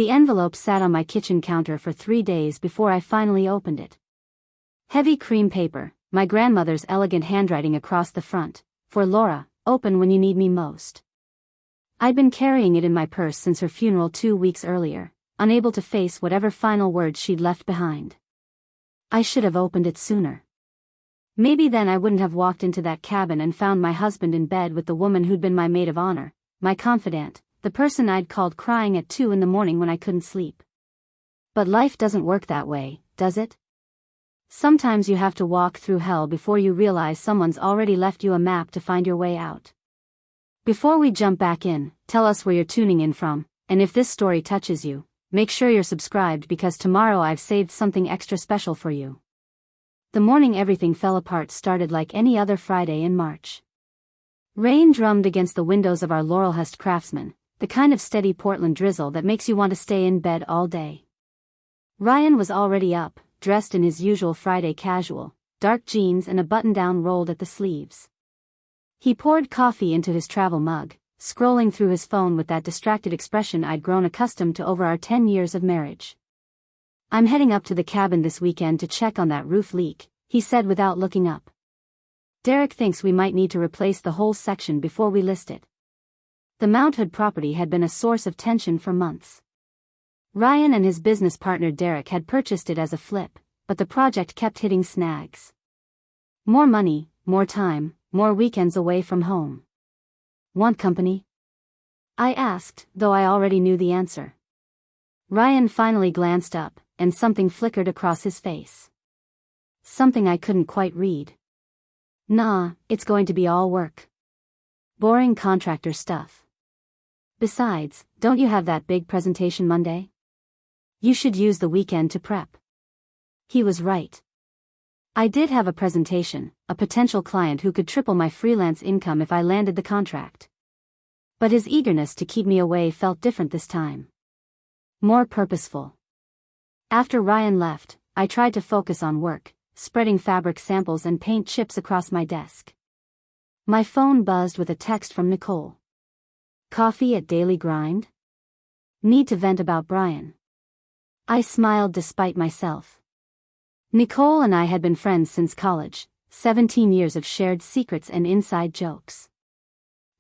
The envelope sat on my kitchen counter for 3 days before I finally opened it. Heavy cream paper, my grandmother's elegant handwriting across the front, "For Laura, open when you need me most." I'd been carrying it in my purse since her funeral 2 weeks earlier, unable to face whatever final words she'd left behind. I should have opened it sooner. Maybe then I wouldn't have walked into that cabin and found my husband in bed with the woman who'd been my maid of honor, my confidant, the person I'd called crying at 2 in the morning when I couldn't sleep. But life doesn't work that way, does it? Sometimes you have to walk through hell before you realize someone's already left you a map to find your way out. Before we jump back in, tell us where you're tuning in from, and if this story touches you, make sure you're subscribed because tomorrow I've saved something extra special for you. The morning everything fell apart started like any other Friday in March. Rain drummed against the windows of our Laurelhurst craftsman, the kind of steady Portland drizzle that makes you want to stay in bed all day. Ryan was already up, dressed in his usual Friday casual, dark jeans and a button-down rolled at the sleeves. He poured coffee into his travel mug, scrolling through his phone with that distracted expression I'd grown accustomed to over our 10 years of marriage. "I'm heading up to the cabin this weekend to check on that roof leak," he said without looking up. "Derek thinks we might need to replace the whole section before we list it." The Mount Hood property had been a source of tension for months. Ryan and his business partner Derek had purchased it as a flip, but the project kept hitting snags. More money, more time, more weekends away from home. "Want company?" I asked, though I already knew the answer. Ryan finally glanced up, and something flickered across his face. Something I couldn't quite read. "Nah, it's going to be all work. Boring contractor stuff. Besides, don't you have that big presentation Monday? You should use the weekend to prep." He was right. I did have a presentation, a potential client who could triple my freelance income if I landed the contract. But his eagerness to keep me away felt different this time. More purposeful. After Ryan left, I tried to focus on work, spreading fabric samples and paint chips across my desk. My phone buzzed with a text from Nicole. "Coffee at Daily Grind? Need to vent about Brian." I smiled despite myself. Nicole and I had been friends since college, 17 years of shared secrets and inside jokes.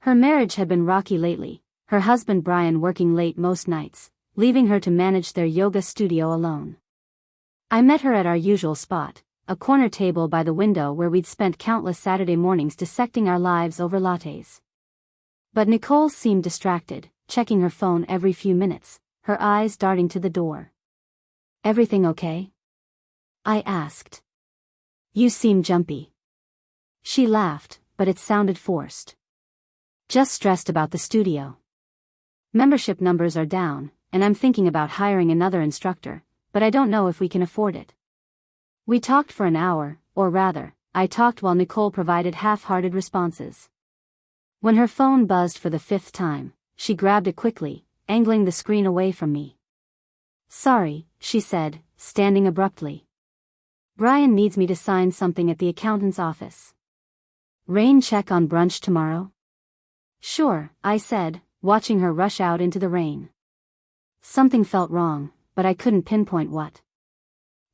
Her marriage had been rocky lately, her husband Brian working late most nights, leaving her to manage their yoga studio alone. I met her at our usual spot, a corner table by the window where we'd spent countless Saturday mornings dissecting our lives over lattes. But Nicole seemed distracted, checking her phone every few minutes, her eyes darting to the door. "Everything okay?" I asked. "You seem jumpy." She laughed, but it sounded forced. "Just stressed about the studio. Membership numbers are down, and I'm thinking about hiring another instructor, but I don't know if we can afford it." We talked for an hour, or rather, I talked while Nicole provided half-hearted responses. When her phone buzzed for the 5th time, she grabbed it quickly, angling the screen away from me. "Sorry," she said, standing abruptly. "Brian needs me to sign something at the accountant's office." "Rain check on brunch tomorrow?" "Sure," I said, watching her rush out into the rain. Something felt wrong, but I couldn't pinpoint what.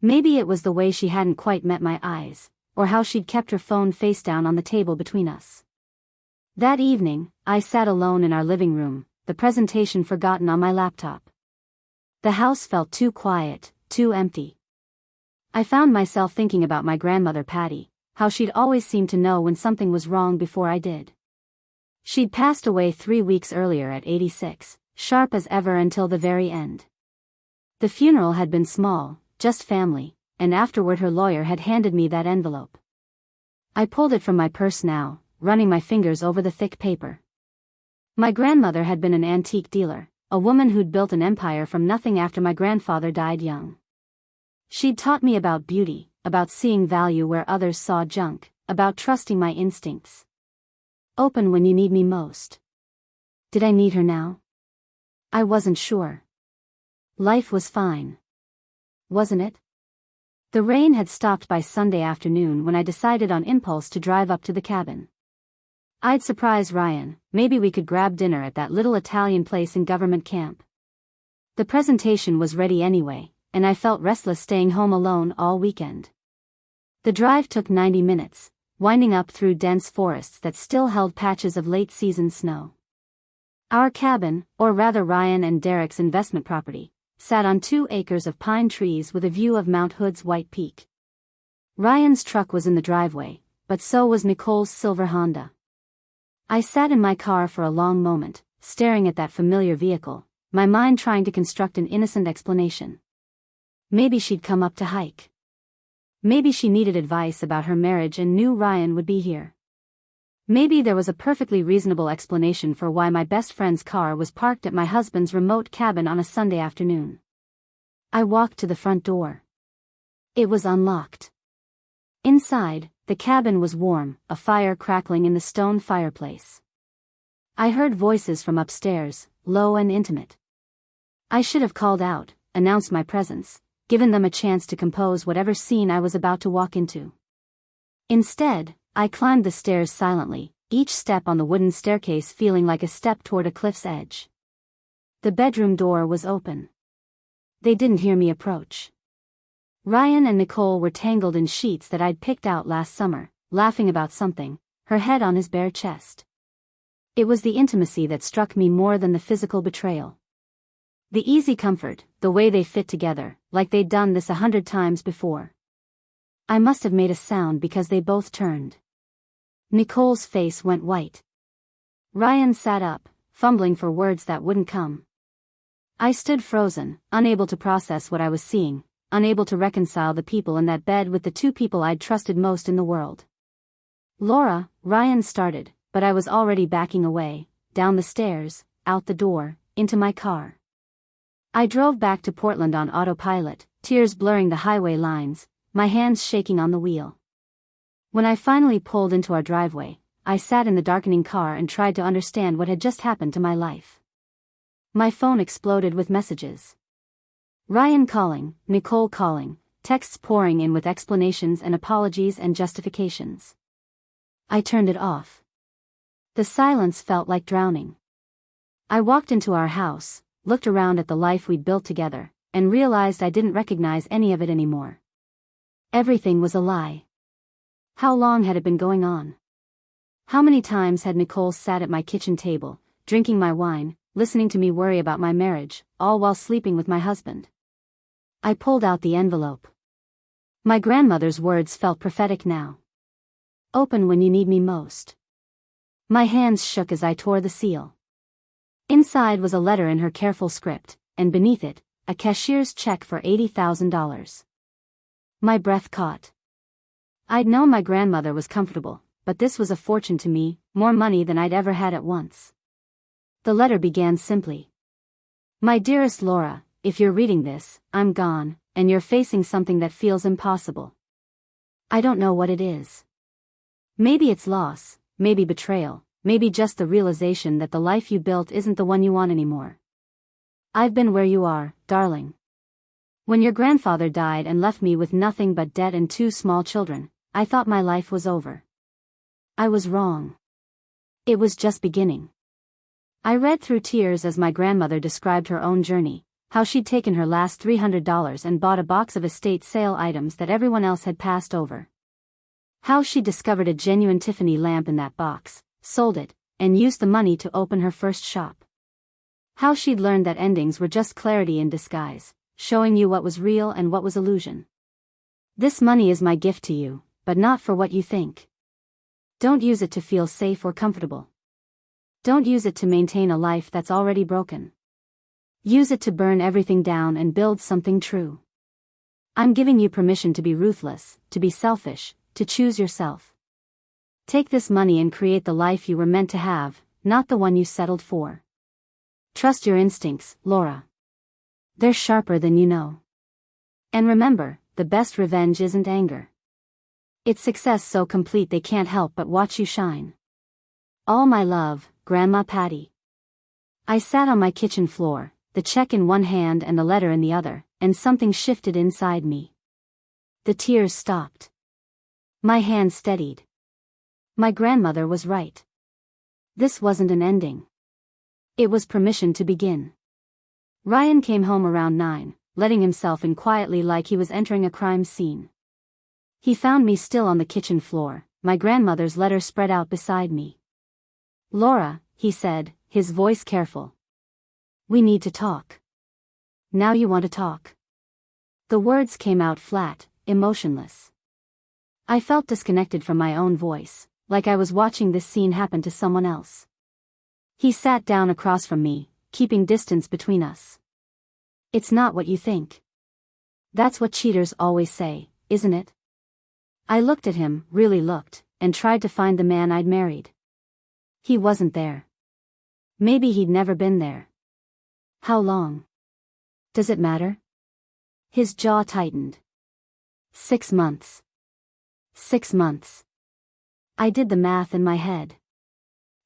Maybe it was the way she hadn't quite met my eyes, or how she'd kept her phone face down on the table between us. That evening, I sat alone in our living room, the presentation forgotten on my laptop. The house felt too quiet, too empty. I found myself thinking about my grandmother Patty, how she'd always seemed to know when something was wrong before I did. She'd passed away 3 weeks earlier at 86, sharp as ever until the very end. The funeral had been small, just family, and afterward her lawyer had handed me that envelope. I pulled it from my purse now, running my fingers over the thick paper. My grandmother had been an antique dealer, a woman who'd built an empire from nothing after my grandfather died young. She'd taught me about beauty, about seeing value where others saw junk, about trusting my instincts. Open when you need me most. Did I need her now? I wasn't sure. Life was fine. Wasn't it? The rain had stopped by Sunday afternoon when I decided on impulse to drive up to the cabin. I'd surprise Ryan, maybe we could grab dinner at that little Italian place in government camp. The presentation was ready anyway, and I felt restless staying home alone all weekend. The drive took 90 minutes, winding up through dense forests that still held patches of late-season snow. Our cabin, or rather Ryan and Derek's investment property, sat on 2 acres of pine trees with a view of Mount Hood's White Peak. Ryan's truck was in the driveway, but so was Nicole's silver Honda. I sat in my car for a long moment, staring at that familiar vehicle, my mind trying to construct an innocent explanation. Maybe she'd come up to hike. Maybe she needed advice about her marriage and knew Ryan would be here. Maybe there was a perfectly reasonable explanation for why my best friend's car was parked at my husband's remote cabin on a Sunday afternoon. I walked to the front door. It was unlocked. Inside, the cabin was warm, a fire crackling in the stone fireplace. I heard voices from upstairs, low and intimate. I should have called out, announced my presence, given them a chance to compose whatever scene I was about to walk into. Instead, I climbed the stairs silently, each step on the wooden staircase feeling like a step toward a cliff's edge. The bedroom door was open. They didn't hear me approach. Ryan and Nicole were tangled in sheets that I'd picked out last summer, laughing about something, her head on his bare chest. It was the intimacy that struck me more than the physical betrayal. The easy comfort, the way they fit together, like they'd done this 100 times before. I must have made a sound because they both turned. Nicole's face went white. Ryan sat up, fumbling for words that wouldn't come. I stood frozen, unable to process what I was seeing, unable to reconcile the people in that bed with the 2 people I'd trusted most in the world. Laura, Ryan started, but I was already backing away, down the stairs, out the door, into my car. I drove back to Portland on autopilot, tears blurring the highway lines, my hands shaking on the wheel. When I finally pulled into our driveway, I sat in the darkening car and tried to understand what had just happened to my life. My phone exploded with messages. Ryan calling, Nicole calling, texts pouring in with explanations and apologies and justifications. I turned it off. The silence felt like drowning. I walked into our house, looked around at the life we'd built together, and realized I didn't recognize any of it anymore. Everything was a lie. How long had it been going on? How many times had Nicole sat at my kitchen table, drinking my wine, listening to me worry about my marriage, all while sleeping with my husband? I pulled out the envelope. My grandmother's words felt prophetic now. Open when you need me most. My hands shook as I tore the seal. Inside was a letter in her careful script, and beneath it, a cashier's check for $80,000. My breath caught. I'd known my grandmother was comfortable, but this was a fortune to me, more money than I'd ever had at once. The letter began simply. My dearest Laura, if you're reading this, I'm gone, and you're facing something that feels impossible. I don't know what it is. Maybe it's loss, maybe betrayal, maybe just the realization that the life you built isn't the one you want anymore. I've been where you are, darling. When your grandfather died and left me with nothing but debt and 2 small children, I thought my life was over. I was wrong. It was just beginning. I read through tears as my grandmother described her own journey, how she'd taken her last $300 and bought a box of estate sale items that everyone else had passed over. How she discovered a genuine Tiffany lamp in that box, sold it, and used the money to open her first shop. How she'd learned that endings were just clarity in disguise, showing you what was real and what was illusion. This money is my gift to you, but not for what you think. Don't use it to feel safe or comfortable. Don't use it to maintain a life that's already broken. Use it to burn everything down and build something true. I'm giving you permission to be ruthless, to be selfish, to choose yourself. Take this money and create the life you were meant to have, not the one you settled for. Trust your instincts, Laura. They're sharper than you know. And remember, the best revenge isn't anger. It's success so complete they can't help but watch you shine. All my love, Grandma Patty. I sat on my kitchen floor, the check in one hand and the letter in the other, and something shifted inside me. The tears stopped. My hand steadied. My grandmother was right. This wasn't an ending. It was permission to begin. Ryan came home around 9, letting himself in quietly like he was entering a crime scene. He found me still on the kitchen floor, my grandmother's letter spread out beside me. "Laura," he said, his voice careful. "We need to talk." "Now you want to talk?" The words came out flat, emotionless. I felt disconnected from my own voice, like I was watching this scene happen to someone else. He sat down across from me, keeping distance between us. "It's not what you think. That's what cheaters always say, isn't it?" I looked at him, really looked, and tried to find the man I'd married. He wasn't there. Maybe he'd never been there. How long? Does it matter? His jaw tightened. 6 months. 6 months. I did the math in my head.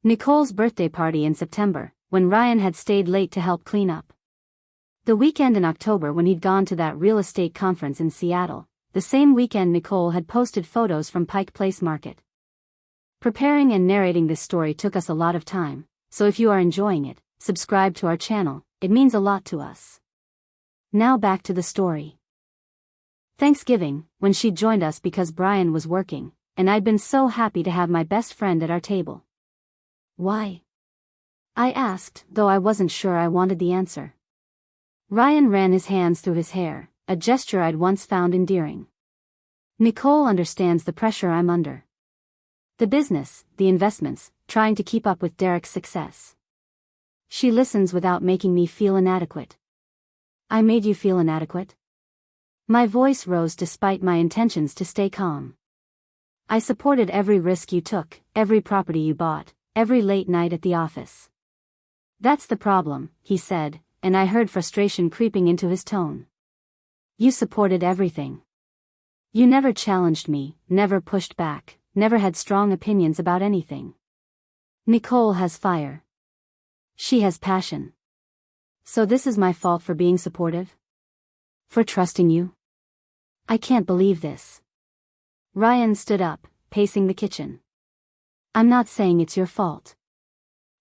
Nicole's birthday party in September, when Ryan had stayed late to help clean up. The weekend in October when he'd gone to that real estate conference in Seattle, the same weekend Nicole had posted photos from Pike Place Market. Preparing and narrating this story took us a lot of time, so if you are enjoying it, subscribe to our channel, it means a lot to us. Now back to the story. Thanksgiving, when she joined us because Brian was working, and I'd been so happy to have my best friend at our table. "Why?" I asked, though I wasn't sure I wanted the answer. Ryan ran his hands through his hair, a gesture I'd once found endearing. "Nicole understands the pressure I'm under. The business, the investments, trying to keep up with Derek's success. She listens without making me feel inadequate." "I made you feel inadequate?" My voice rose despite my intentions to stay calm. "I supported every risk you took, every property you bought, every late night at the office." "That's the problem," he said, and I heard frustration creeping into his tone. "You supported everything. You never challenged me, never pushed back, never had strong opinions about anything. Nicole has fire. She has passion. So this is my fault for being supportive? For trusting you? I can't believe this." Ryan stood up, pacing the kitchen. "I'm not saying it's your fault.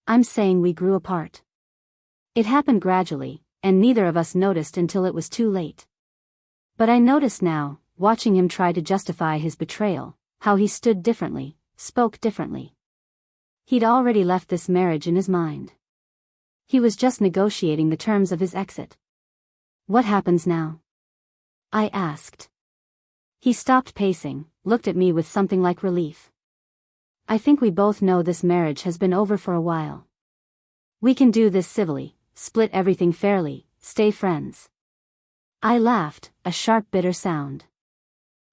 I'm saying we grew apart. It happened gradually, and neither of us noticed until it was too late. But I noticed now, watching him try to justify his betrayal, how he stood differently, spoke differently. He'd already left this marriage in his mind. He was just negotiating the terms of his exit. "What happens now?" I asked. He stopped pacing, looked at me with something like relief. "I think we both know this marriage has been over for a while. We can do this civilly, split everything fairly, stay friends." I laughed, a sharp bitter sound.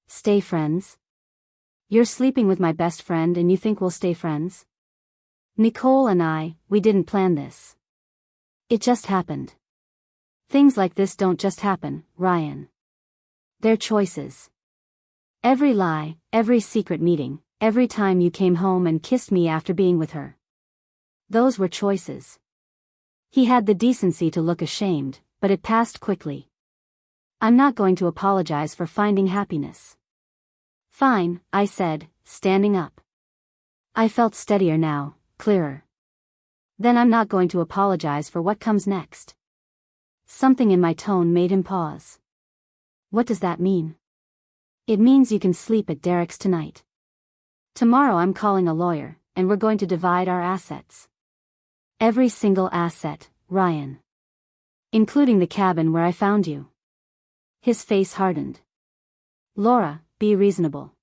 "Stay friends? You're sleeping with my best friend and you think we'll stay friends? Nicole and I, we didn't plan this. It just happened. Things like this don't just happen, Ryan. They're choices. Every lie, every secret meeting, every time you came home and kissed me after being with her. Those were choices." He had the decency to look ashamed, but it passed quickly. "I'm not going to apologize for finding happiness." "Fine," I said, standing up. I felt steadier now, clearer. "Then I'm not going to apologize for what comes next." Something in my tone made him pause. "What does that mean?" "It means you can sleep at Derek's tonight. Tomorrow I'm calling a lawyer, and we're going to divide our assets. Every single asset, Ryan. Including the cabin where I found you." His face hardened. "Laura, be reasonable.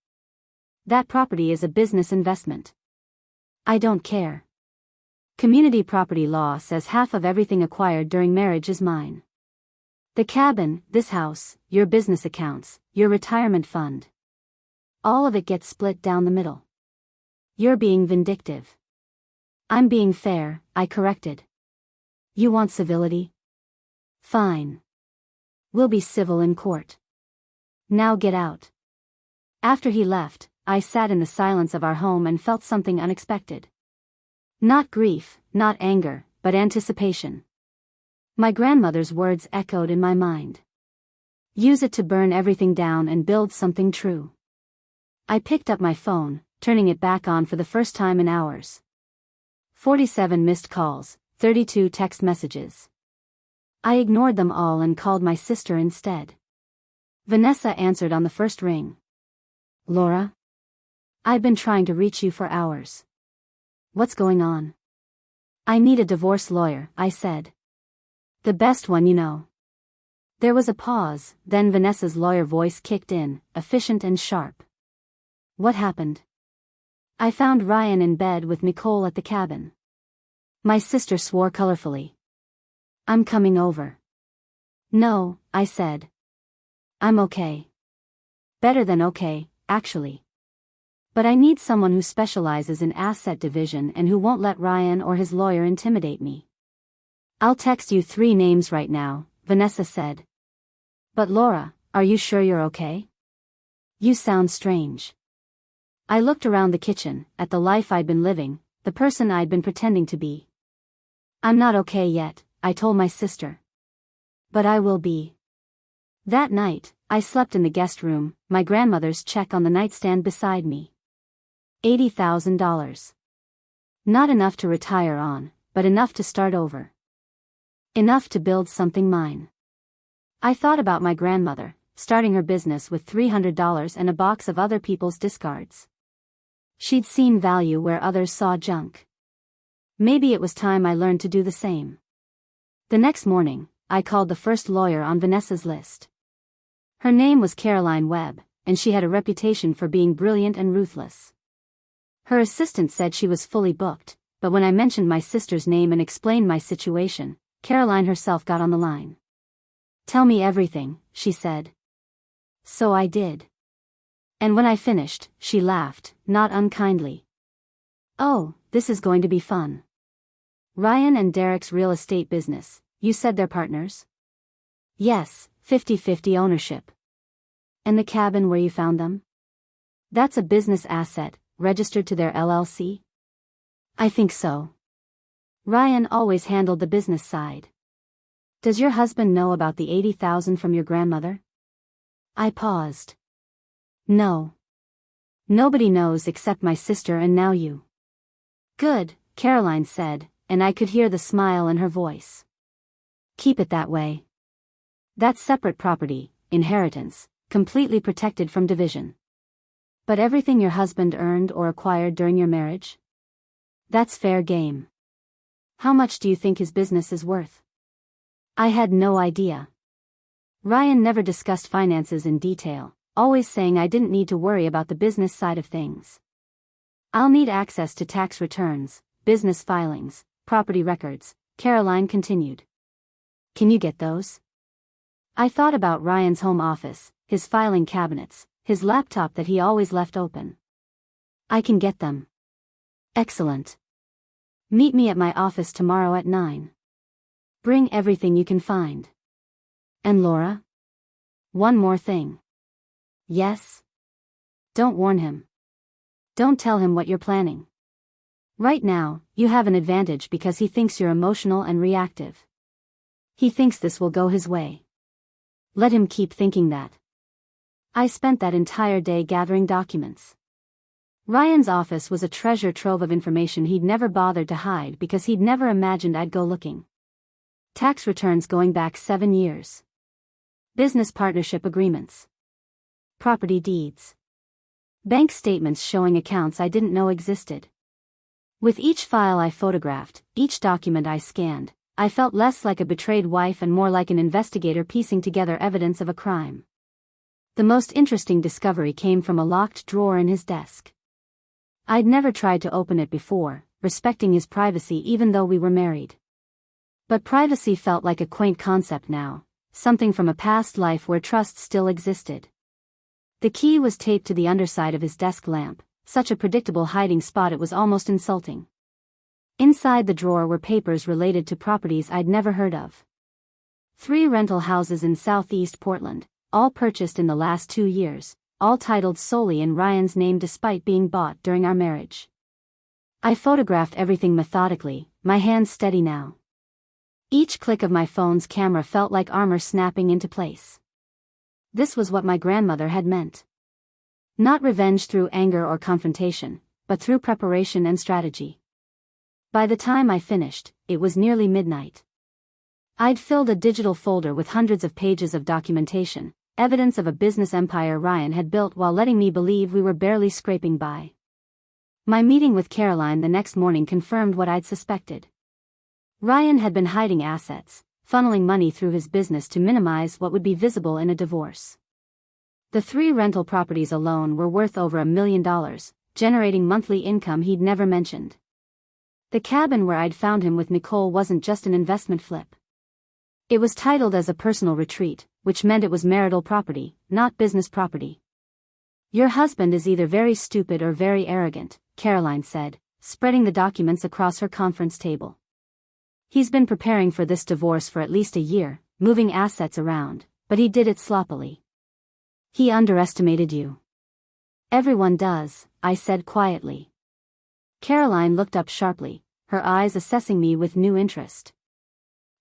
That property is a business investment. I don't care. Community property law says half of everything acquired during marriage is mine. The cabin, this house, your business accounts, your retirement fund. All of it gets split down the middle. You're being vindictive." "I'm being fair," I corrected. "You want civility? Fine. We'll be civil in court. Now get out." After he left, I sat in the silence of our home and felt something unexpected. Not grief, not anger, but anticipation. My grandmother's words echoed in my mind. "Use it to burn everything down and build something true." I picked up my phone, turning it back on for the first time in hours. 47 missed calls, 32 text messages. I ignored them all and called my sister instead. Vanessa answered on the first ring. Laura? I've been trying to reach you for hours. What's going on? I need a divorce lawyer, I said. The best one you know. There was a pause, then Vanessa's lawyer voice kicked in, efficient and sharp. What happened? I found Ryan in bed with Nicole at the cabin. My sister swore colorfully. I'm coming over. No, I said. I'm okay. Better than okay, actually. But I need someone who specializes in asset division and who won't let Ryan or his lawyer intimidate me. I'll text you 3 names right now, Vanessa said. But Laura, are you sure you're okay? You sound strange. I looked around the kitchen, at the life I'd been living, the person I'd been pretending to be. I'm not okay yet, I told my sister. But I will be. That night, I slept in the guest room, my grandmother's check on the nightstand beside me. $80,000. Not enough to retire on, but enough to start over. Enough to build something mine. I thought about my grandmother, starting her business with $300 and a box of other people's discards. She'd seen value where others saw junk. Maybe it was time I learned to do the same. The next morning, I called the first lawyer on Vanessa's list. Her name was Caroline Webb, and she had a reputation for being brilliant and ruthless. Her assistant said she was fully booked, but when I mentioned my sister's name and explained my situation, Caroline herself got on the line. Tell me everything, she said. So I did. And when I finished, she laughed, not unkindly. Oh, this is going to be fun. Ryan and Derek's real estate business, you said they're partners? Yes, 50-50 ownership. And the cabin where you found them? That's a business asset, registered to their LLC? I think so. Ryan always handled the business side. Does your husband know about the $80,000 from your grandmother? I paused. No. Nobody knows except my sister and now you. Good, Caroline said, and I could hear the smile in her voice. Keep it that way. That's separate property, inheritance, completely protected from division. But everything your husband earned or acquired during your marriage? That's fair game. How much do you think his business is worth? I had no idea. Ryan never discussed finances in detail, always saying I didn't need to worry about the business side of things. I'll need access to tax returns, business filings, property records, Caroline continued. Can you get those? I thought about Ryan's home office, his filing cabinets, his laptop that he always left open. I can get them. Excellent. Meet me at my office tomorrow at 9. Bring everything you can find. And Laura? One more thing. Yes? Don't warn him. Don't tell him what you're planning. Right now, you have an advantage because he thinks you're emotional and reactive. He thinks this will go his way. Let him keep thinking that. I spent that entire day gathering documents. Ryan's office was a treasure trove of information he'd never bothered to hide because he'd never imagined I'd go looking. Tax returns going back 7 years. Business partnership agreements. Property deeds. Bank statements showing accounts I didn't know existed. With each file I photographed, each document I scanned, I felt less like a betrayed wife and more like an investigator piecing together evidence of a crime. The most interesting discovery came from a locked drawer in his desk. I'd never tried to open it before, respecting his privacy even though we were married. But privacy felt like a quaint concept now, something from a past life where trust still existed. The key was taped to the underside of his desk lamp, such a predictable hiding spot it was almost insulting. Inside the drawer were papers related to properties I'd never heard of. 3 rental houses in southeast Portland, all purchased in the last 2 years, all titled solely in Ryan's name despite being bought during our marriage. I photographed everything methodically, my hands steady now. Each click of my phone's camera felt like armor snapping into place. This was what my grandmother had meant. Not revenge through anger or confrontation, but through preparation and strategy. By the time I finished, it was nearly midnight. I'd filled a digital folder with hundreds of pages of documentation, evidence of a business empire Ryan had built while letting me believe we were barely scraping by. My meeting with Caroline the next morning confirmed what I'd suspected. Ryan had been hiding assets, funneling money through his business to minimize what would be visible in a divorce. The 3 rental properties alone were worth over $1 million, generating monthly income he'd never mentioned. The cabin where I'd found him with Nicole wasn't just an investment flip. It was titled as a personal retreat, which meant it was marital property, not business property. "Your husband is either very stupid or very arrogant," Caroline said, spreading the documents across her conference table. "He's been preparing for this divorce for at least a year, moving assets around, but he did it sloppily. He underestimated you." "Everyone does," I said quietly. Caroline looked up sharply, her eyes assessing me with new interest.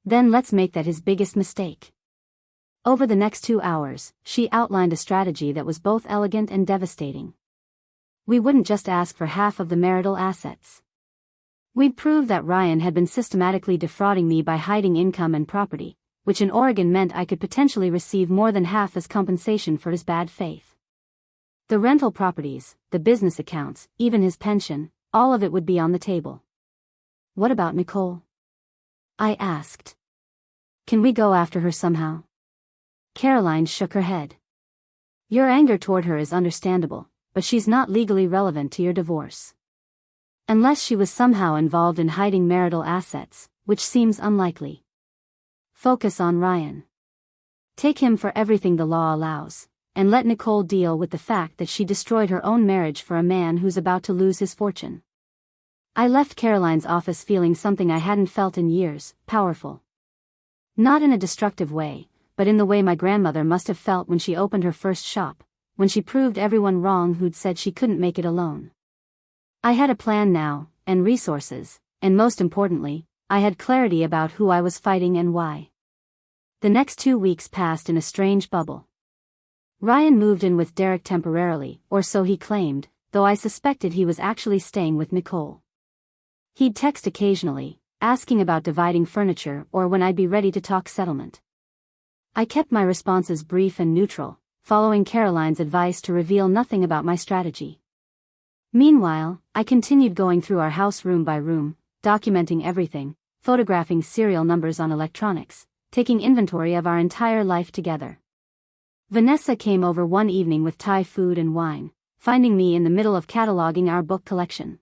"Then let's make that his biggest mistake." Over the next 2 hours, she outlined a strategy that was both elegant and devastating. We wouldn't just ask for half of the marital assets. We'd prove that Ryan had been systematically defrauding me by hiding income and property, which in Oregon meant I could potentially receive more than half as compensation for his bad faith. The rental properties, the business accounts, even his pension, all of it would be on the table. "What about Nicole?" I asked. "Can we go after her somehow?" Caroline shook her head. "Your anger toward her is understandable, but she's not legally relevant to your divorce. Unless she was somehow involved in hiding marital assets, which seems unlikely. Focus on Ryan. Take him for everything the law allows, and let Nicole deal with the fact that she destroyed her own marriage for a man who's about to lose his fortune." I left Caroline's office feeling something I hadn't felt in years, powerful. Not in a destructive way, but in the way my grandmother must have felt when she opened her first shop, when she proved everyone wrong who'd said she couldn't make it alone. I had a plan now, and resources, and most importantly, I had clarity about who I was fighting and why. The next 2 weeks passed in a strange bubble. Ryan moved in with Derek temporarily, or so he claimed, though I suspected he was actually staying with Nicole. He'd text occasionally, asking about dividing furniture or when I'd be ready to talk settlement. I kept my responses brief and neutral, following Caroline's advice to reveal nothing about my strategy. Meanwhile, I continued going through our house room by room, documenting everything, photographing serial numbers on electronics, taking inventory of our entire life together. Vanessa came over one evening with Thai food and wine, finding me in the middle of cataloging our book collection.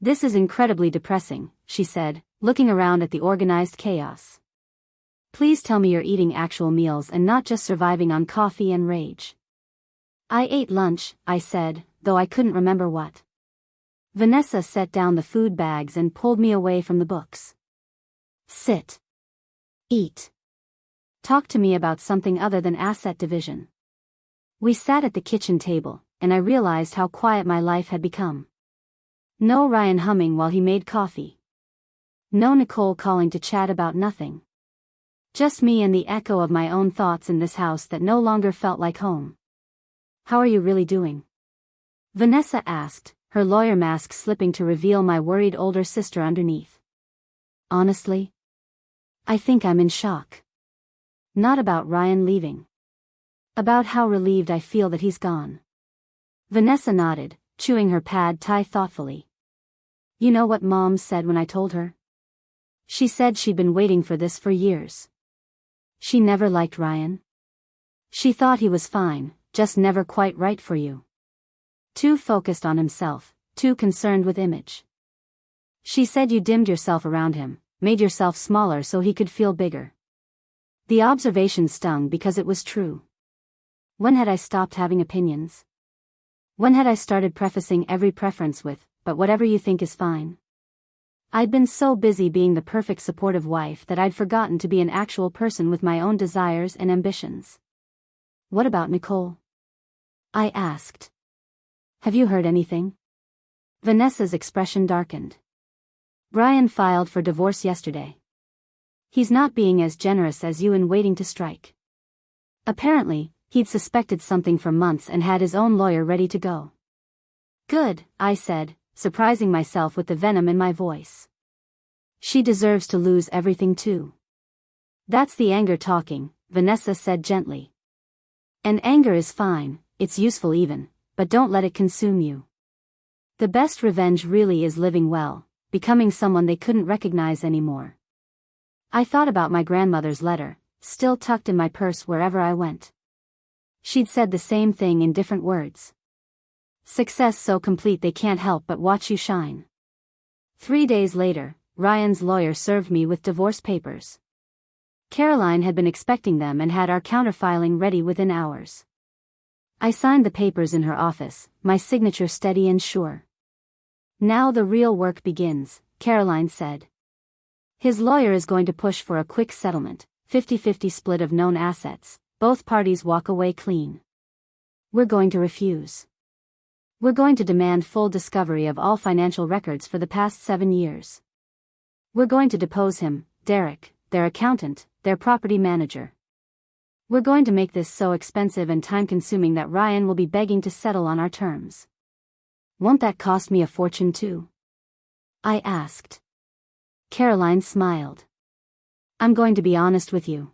"This is incredibly depressing," she said, looking around at the organized chaos. "Please tell me you're eating actual meals and not just surviving on coffee and rage." "I ate lunch," I said, though I couldn't remember what. Vanessa set down the food bags and pulled me away from the books. "Sit. Eat. Talk to me about something other than asset division." We sat at the kitchen table, and I realized how quiet my life had become. No Ryan humming while he made coffee. No Nicole calling to chat about nothing. Just me and the echo of my own thoughts in this house that no longer felt like home. "How are you really doing?" Vanessa asked, her lawyer mask slipping to reveal my worried older sister underneath. "Honestly, I think I'm in shock. Not about Ryan leaving. About how relieved I feel that he's gone." Vanessa nodded, chewing her pad Thai thoughtfully. "You know what Mom said when I told her? She said she'd been waiting for this for years. She never liked Ryan. She thought he was fine, just never quite right for you. Too focused on himself, too concerned with image. She said you dimmed yourself around him, made yourself smaller so he could feel bigger." The observation stung because it was true. When had I stopped having opinions? When had I started prefacing every preference with, "But whatever you think is fine"? I'd been so busy being the perfect supportive wife that I'd forgotten to be an actual person with my own desires and ambitions. "What about Nicole?" I asked. "Have you heard anything?" Vanessa's expression darkened. "Brian filed for divorce yesterday. He's not being as generous as you in waiting to strike. Apparently, he'd suspected something for months and had his own lawyer ready to go." "Good," I said, surprising myself with the venom in my voice. "She deserves to lose everything too." That's the anger talking, Vanessa said gently. And anger is fine, it's useful even, but don't let it consume you. The best revenge really is living well, becoming someone they couldn't recognize anymore. I thought about my grandmother's letter, still tucked in my purse wherever I went. She'd said the same thing in different words. Success so complete they can't help but watch you shine. 3 days later, Ryan's lawyer served me with divorce papers. Caroline had been expecting them and had our counterfiling ready within hours. I signed the papers in her office, my signature steady and sure. Now the real work begins, Caroline said. His lawyer is going to push for a quick settlement, 50-50 split of known assets, both parties walk away clean. We're going to refuse. We're going to demand full discovery of all financial records for the past 7 years. We're going to depose him, Derek, their accountant, their property manager. We're going to make this so expensive and time-consuming that Ryan will be begging to settle on our terms. Won't that cost me a fortune too? I asked. Caroline smiled. I'm going to be honest with you.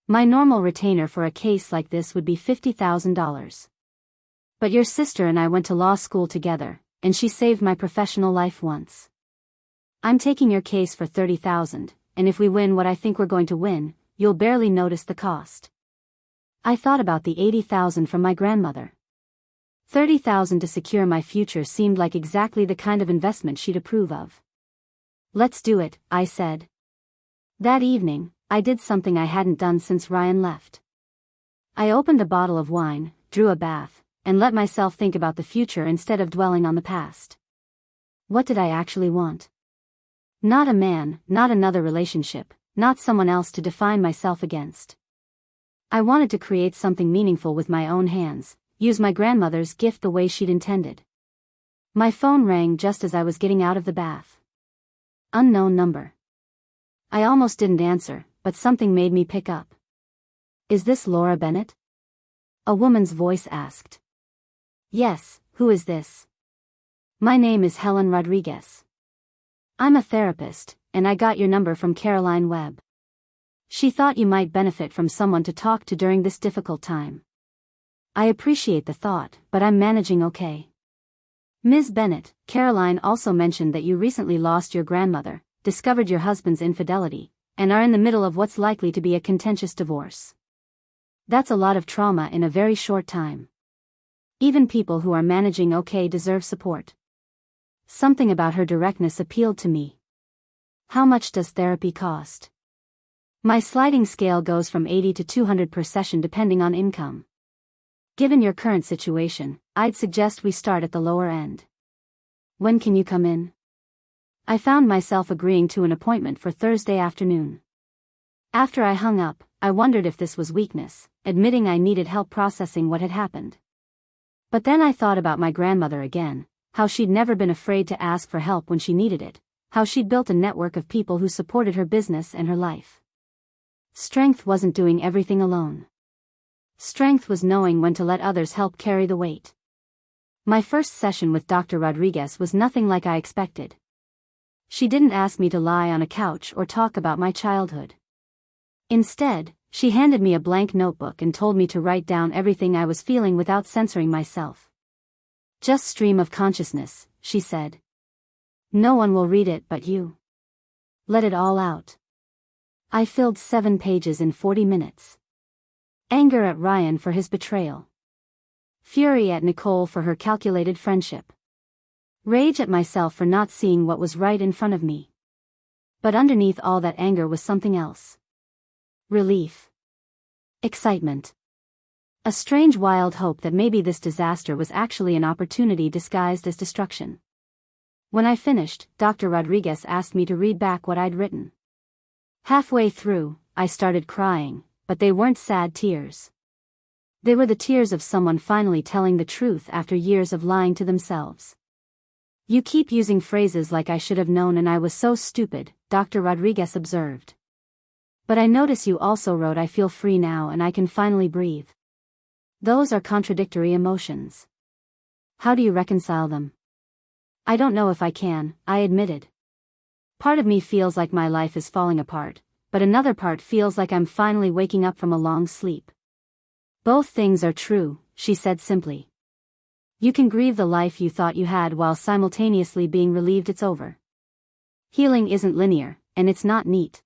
My normal retainer for a case like this would be $50,000. But your sister and I went to law school together, and she saved my professional life once. I'm taking your case for $30,000, and if we win what I think we're going to win, you'll barely notice the cost. I thought about the $80,000 from my grandmother. $30,000 to secure my future seemed like exactly the kind of investment she'd approve of. Let's do it, I said. That evening, I did something I hadn't done since Ryan left. I opened a bottle of wine, drew a bath, and let myself think about the future instead of dwelling on the past. What did I actually want? Not a man, not another relationship, not someone else to define myself against. I wanted to create something meaningful with my own hands, use my grandmother's gift the way she'd intended. My phone rang just as I was getting out of the bath. Unknown number. I almost didn't answer, but something made me pick up. Is this Laura Bennett? A woman's voice asked. Yes, who is this? My name is Helen Rodriguez. I'm a therapist, and I got your number from Caroline Webb. She thought you might benefit from someone to talk to during this difficult time. I appreciate the thought, but I'm managing okay. Ms. Bennett, Caroline also mentioned that you recently lost your grandmother, discovered your husband's infidelity, and are in the middle of what's likely to be a contentious divorce. That's a lot of trauma in a very short time. Even people who are managing okay deserve support. Something about her directness appealed to me. How much does therapy cost? My sliding scale goes from 80 to 200 per session depending on income. Given your current situation, I'd suggest we start at the lower end. When can you come in? I found myself agreeing to an appointment for Thursday afternoon. After I hung up, I wondered if this was weakness, admitting I needed help processing what had happened. But then I thought about my grandmother again, how she'd never been afraid to ask for help when she needed it, how she'd built a network of people who supported her business and her life. Strength wasn't doing everything alone. Strength was knowing when to let others help carry the weight. My first session with Dr. Rodriguez was nothing like I expected. She didn't ask me to lie on a couch or talk about my childhood. Instead, she handed me a blank notebook and told me to write down everything I was feeling without censoring myself. Just stream of consciousness, she said. No one will read it but you. Let it all out. I filled 7 pages in 40 minutes. Anger at Ryan for his betrayal. Fury at Nicole for her calculated friendship. Rage at myself for not seeing what was right in front of me. But underneath all that anger was something else. Relief. Excitement. A strange wild hope that maybe this disaster was actually an opportunity disguised as destruction. When I finished, Dr. Rodriguez asked me to read back what I'd written. Halfway through, I started crying, but they weren't sad tears. They were the tears of someone finally telling the truth after years of lying to themselves. You keep using phrases like I should have known and I was so stupid, Dr. Rodriguez observed. But I notice you also wrote I feel free now and I can finally breathe. Those are contradictory emotions. How do you reconcile them? I don't know if I can, I admitted. Part of me feels like my life is falling apart, but another part feels like I'm finally waking up from a long sleep. Both things are true, she said simply. You can grieve the life you thought you had while simultaneously being relieved it's over. Healing isn't linear, and it's not neat.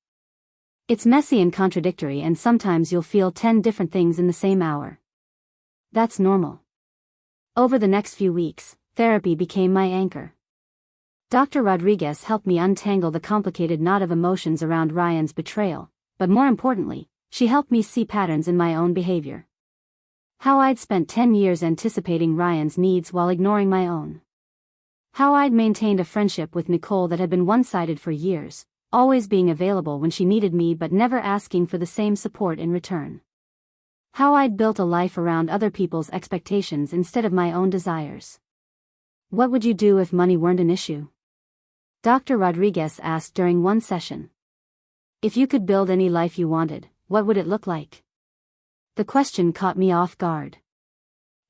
It's messy and contradictory, and sometimes you'll feel 10 different things in the same hour. That's normal. Over the next few weeks, therapy became my anchor. Dr. Rodriguez helped me untangle the complicated knot of emotions around Ryan's betrayal, but more importantly, she helped me see patterns in my own behavior. How I'd spent 10 years anticipating Ryan's needs while ignoring my own. How I'd maintained a friendship with Nicole that had been one-sided for years, always being available when she needed me but never asking for the same support in return. How I'd built a life around other people's expectations instead of my own desires. What would you do if money weren't an issue? Dr. Rodriguez asked during one session. If you could build any life you wanted, what would it look like? The question caught me off guard.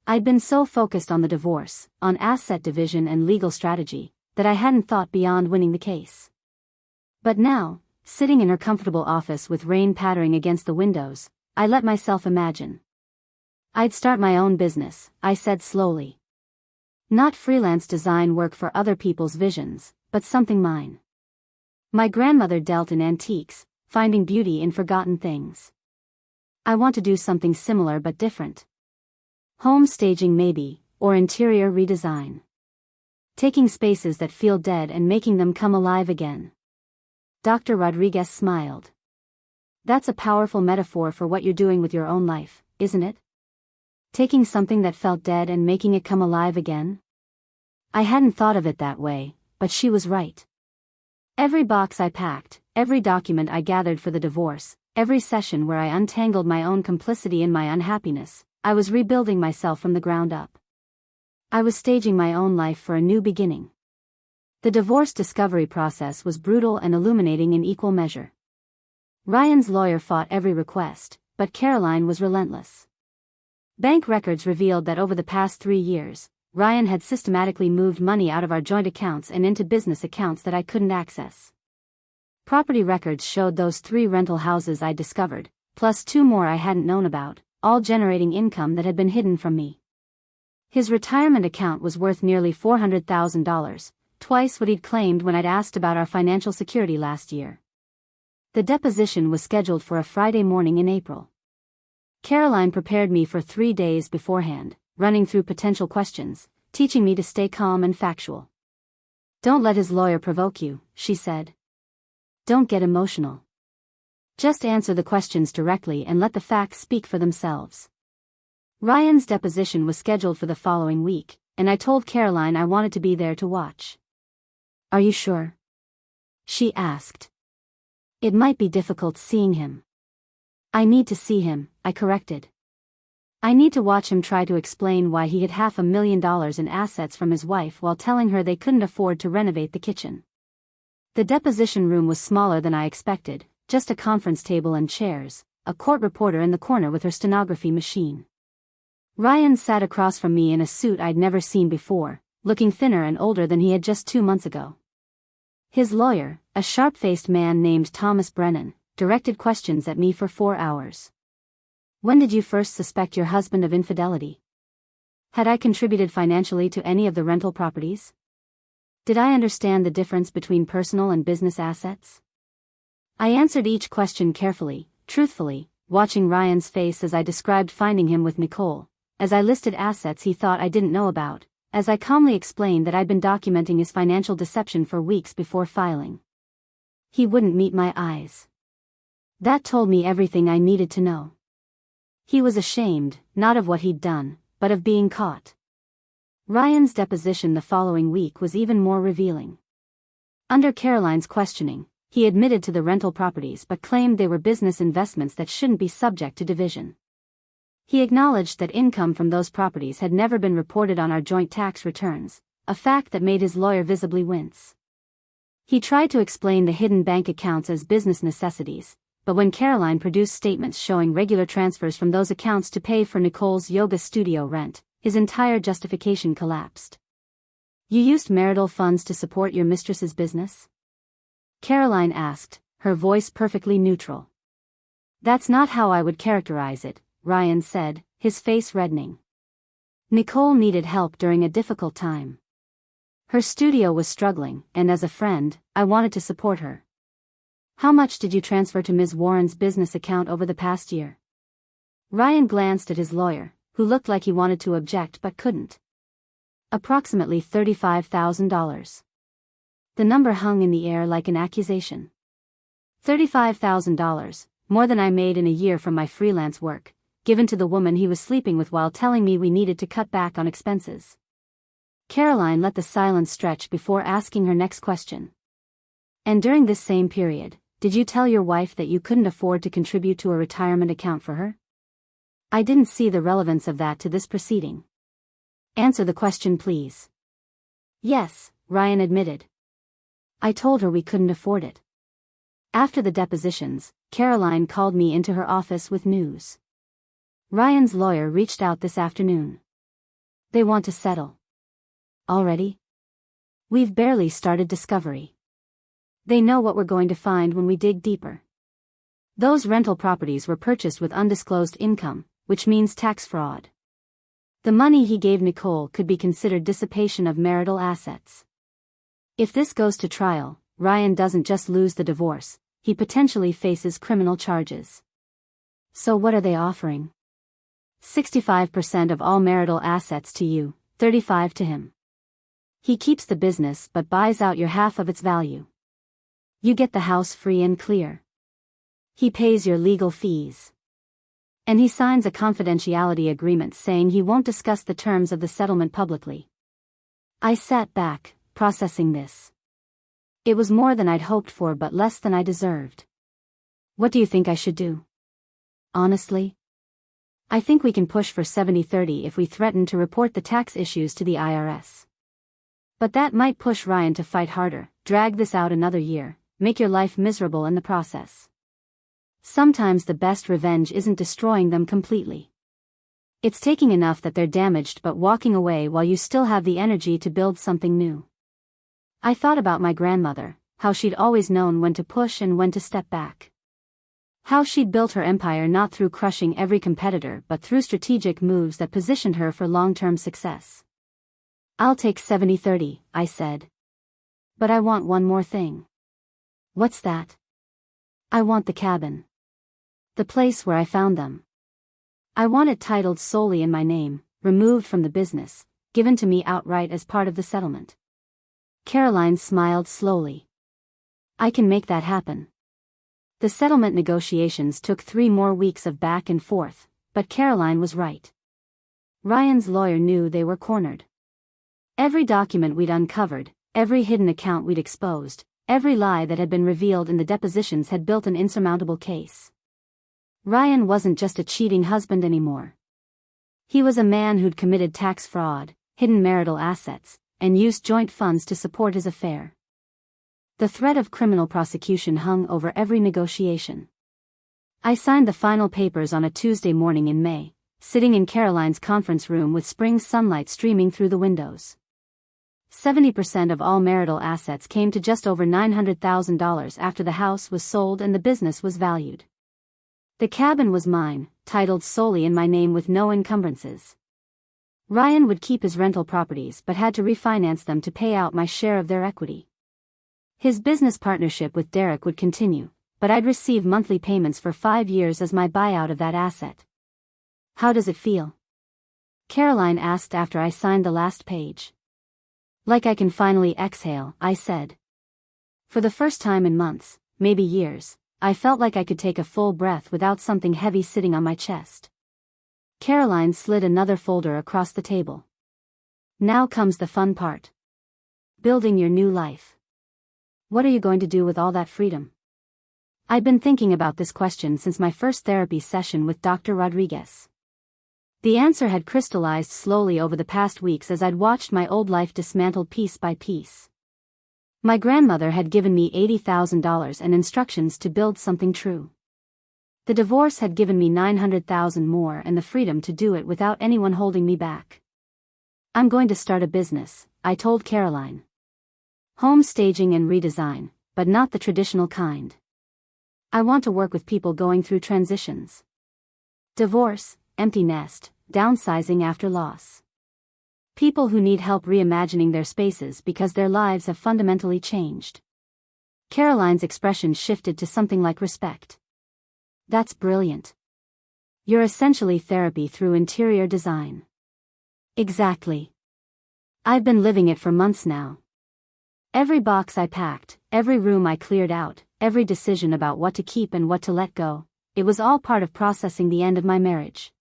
I'd been so focused on the divorce, on asset division and legal strategy, that I hadn't thought beyond winning the case. But now, sitting in her comfortable office with rain pattering against the windows, I let myself imagine. I'd start my own business, I said slowly. Not freelance design work for other people's visions, but something mine. My grandmother dealt in antiques, finding beauty in forgotten things. I want to do something similar but different. Home staging maybe, or interior redesign. Taking spaces that feel dead and making them come alive again. Dr. Rodriguez smiled. That's a powerful metaphor for what you're doing with your own life, isn't it? Taking something that felt dead and making it come alive again? I hadn't thought of it that way, but she was right. Every box I packed, every document I gathered for the divorce, every session where I untangled my own complicity in my unhappiness, I was rebuilding myself from the ground up. I was staging my own life for a new beginning. The divorce discovery process was brutal and illuminating in equal measure. Ryan's lawyer fought every request, but Caroline was relentless. Bank records revealed that over the past 3 years, Ryan had systematically moved money out of our joint accounts and into business accounts that I couldn't access. Property records showed those 3 rental houses I'd discovered, plus 2 more I hadn't known about, all generating income that had been hidden from me. His retirement account was worth nearly $400,000, twice what he'd claimed when I'd asked about our financial security last year. The deposition was scheduled for a Friday morning in April. Caroline prepared me for 3 days beforehand, running through potential questions, teaching me to stay calm and factual. Don't let his lawyer provoke you, she said. Don't get emotional. Just answer the questions directly and let the facts speak for themselves. Ryan's deposition was scheduled for the following week, and I told Caroline I wanted to be there to watch. Are you sure? She asked. It might be difficult seeing him. I need to see him, I corrected. I need to watch him try to explain why he had $500,000 in assets from his wife while telling her they couldn't afford to renovate the kitchen. The deposition room was smaller than I expected, just a conference table and chairs, a court reporter in the corner with her stenography machine. Ryan sat across from me in a suit I'd never seen before, looking thinner and older than he had just 2 months ago. His lawyer, a sharp-faced man named Thomas Brennan, directed questions at me for 4 hours. When did you first suspect your husband of infidelity? Had I contributed financially to any of the rental properties? Did I understand the difference between personal and business assets? I answered each question carefully, truthfully, watching Ryan's face as I described finding him with Nicole, as I listed assets he thought I didn't know about, as I calmly explained that I'd been documenting his financial deception for weeks before filing. He wouldn't meet my eyes. That told me everything I needed to know. He was ashamed, not of what he'd done, but of being caught. Ryan's deposition the following week was even more revealing. Under Caroline's questioning, he admitted to the rental properties but claimed they were business investments that shouldn't be subject to division. He acknowledged that income from those properties had never been reported on our joint tax returns, a fact that made his lawyer visibly wince. He tried to explain the hidden bank accounts as business necessities, but when Caroline produced statements showing regular transfers from those accounts to pay for Nicole's yoga studio rent, his entire justification collapsed. You used marital funds to support your mistress's business? Caroline asked, her voice perfectly neutral. "That's not how I would characterize it," Ryan said, his face reddening. "Nicole needed help during a difficult time. Her studio was struggling, and as a friend, I wanted to support her." "How much did you transfer to Ms. Warren's business account over the past year?" Ryan glanced at his lawyer, who looked like he wanted to object but couldn't. "Approximately $35,000. The number hung in the air like an accusation. $35,000, more than I made in a year from my freelance work, given to the woman he was sleeping with while telling me we needed to cut back on expenses. Caroline let the silence stretch before asking her next question. "And during this same period, did you tell your wife that you couldn't afford to contribute to a retirement account for her?" "I didn't see the relevance of that to this proceeding." "Answer the question, please." "Yes," Ryan admitted. "I told her we couldn't afford it." After the depositions, Caroline called me into her office with news. Ryan's lawyer reached out this afternoon. "They want to settle." "Already?" "We've barely started discovery. They know what we're going to find when we dig deeper. Those rental properties were purchased with undisclosed income, which means tax fraud. The money he gave Nicole could be considered dissipation of marital assets. If this goes to trial, Ryan doesn't just lose the divorce, he potentially faces criminal charges." "So what are they offering?" 65% of all marital assets to you, 35% to him. He keeps the business but buys out your half of its value. You get the house free and clear. He pays your legal fees. And he signs a confidentiality agreement saying he won't discuss the terms of the settlement publicly." I sat back, processing this. It was more than I'd hoped for but less than I deserved. "What do you think I should do?" "Honestly, I think we can push for 70-30 if we threaten to report the tax issues to the IRS. But that might push Ryan to fight harder, drag this out another year, make your life miserable in the process. Sometimes the best revenge isn't destroying them completely. It's taking enough that they're damaged but walking away while you still have the energy to build something new." I thought about my grandmother, how she'd always known when to push and when to step back. How she'd built her empire not through crushing every competitor but through strategic moves that positioned her for long-term success. "I'll take 70-30, I said. "But I want one more thing." "What's that?" "I want the cabin. The place where I found them. I want it titled solely in my name, removed from the business, given to me outright as part of the settlement." Caroline smiled slowly. "I can make that happen." The settlement negotiations took 3 more weeks of back and forth, but Caroline was right. Ryan's lawyer knew they were cornered. Every document we'd uncovered, every hidden account we'd exposed, every lie that had been revealed in the depositions had built an insurmountable case. Ryan wasn't just a cheating husband anymore. He was a man who'd committed tax fraud, hidden marital assets, and used joint funds to support his affair. The threat of criminal prosecution hung over every negotiation. I signed the final papers on a Tuesday morning in May, sitting in Caroline's conference room with spring sunlight streaming through the windows. 70% of all marital assets came to just over $900,000 after the house was sold and the business was valued. The cabin was mine, titled solely in my name with no encumbrances. Ryan would keep his rental properties but had to refinance them to pay out my share of their equity. His business partnership with Derek would continue, but I'd receive monthly payments for 5 years as my buyout of that asset. "How does it feel?" Caroline asked after I signed the last page. "Like I can finally exhale," I said. For the first time in months, maybe years, I felt like I could take a full breath without something heavy sitting on my chest. Caroline slid another folder across the table. "Now comes the fun part. Building your new life. What are you going to do with all that freedom?" I'd been thinking about this question since my first therapy session with Dr. Rodriguez. The answer had crystallized slowly over the past weeks as I'd watched my old life dismantled piece by piece. My grandmother had given me $80,000 and instructions to build something true. The divorce had given me $900,000 more and the freedom to do it without anyone holding me back. "I'm going to start a business," I told Caroline. "Home staging and redesign, but not the traditional kind. I want to work with people going through transitions. Divorce, empty nest, downsizing after loss. People who need help reimagining their spaces because their lives have fundamentally changed. Caroline's expression shifted to something like respect. That's brilliant. You're essentially therapy through interior design. Exactly. I've been living it for months now. Every box I packed, every room I cleared out, every decision about what to keep and what to let go, it was all part of processing the end of my marriage.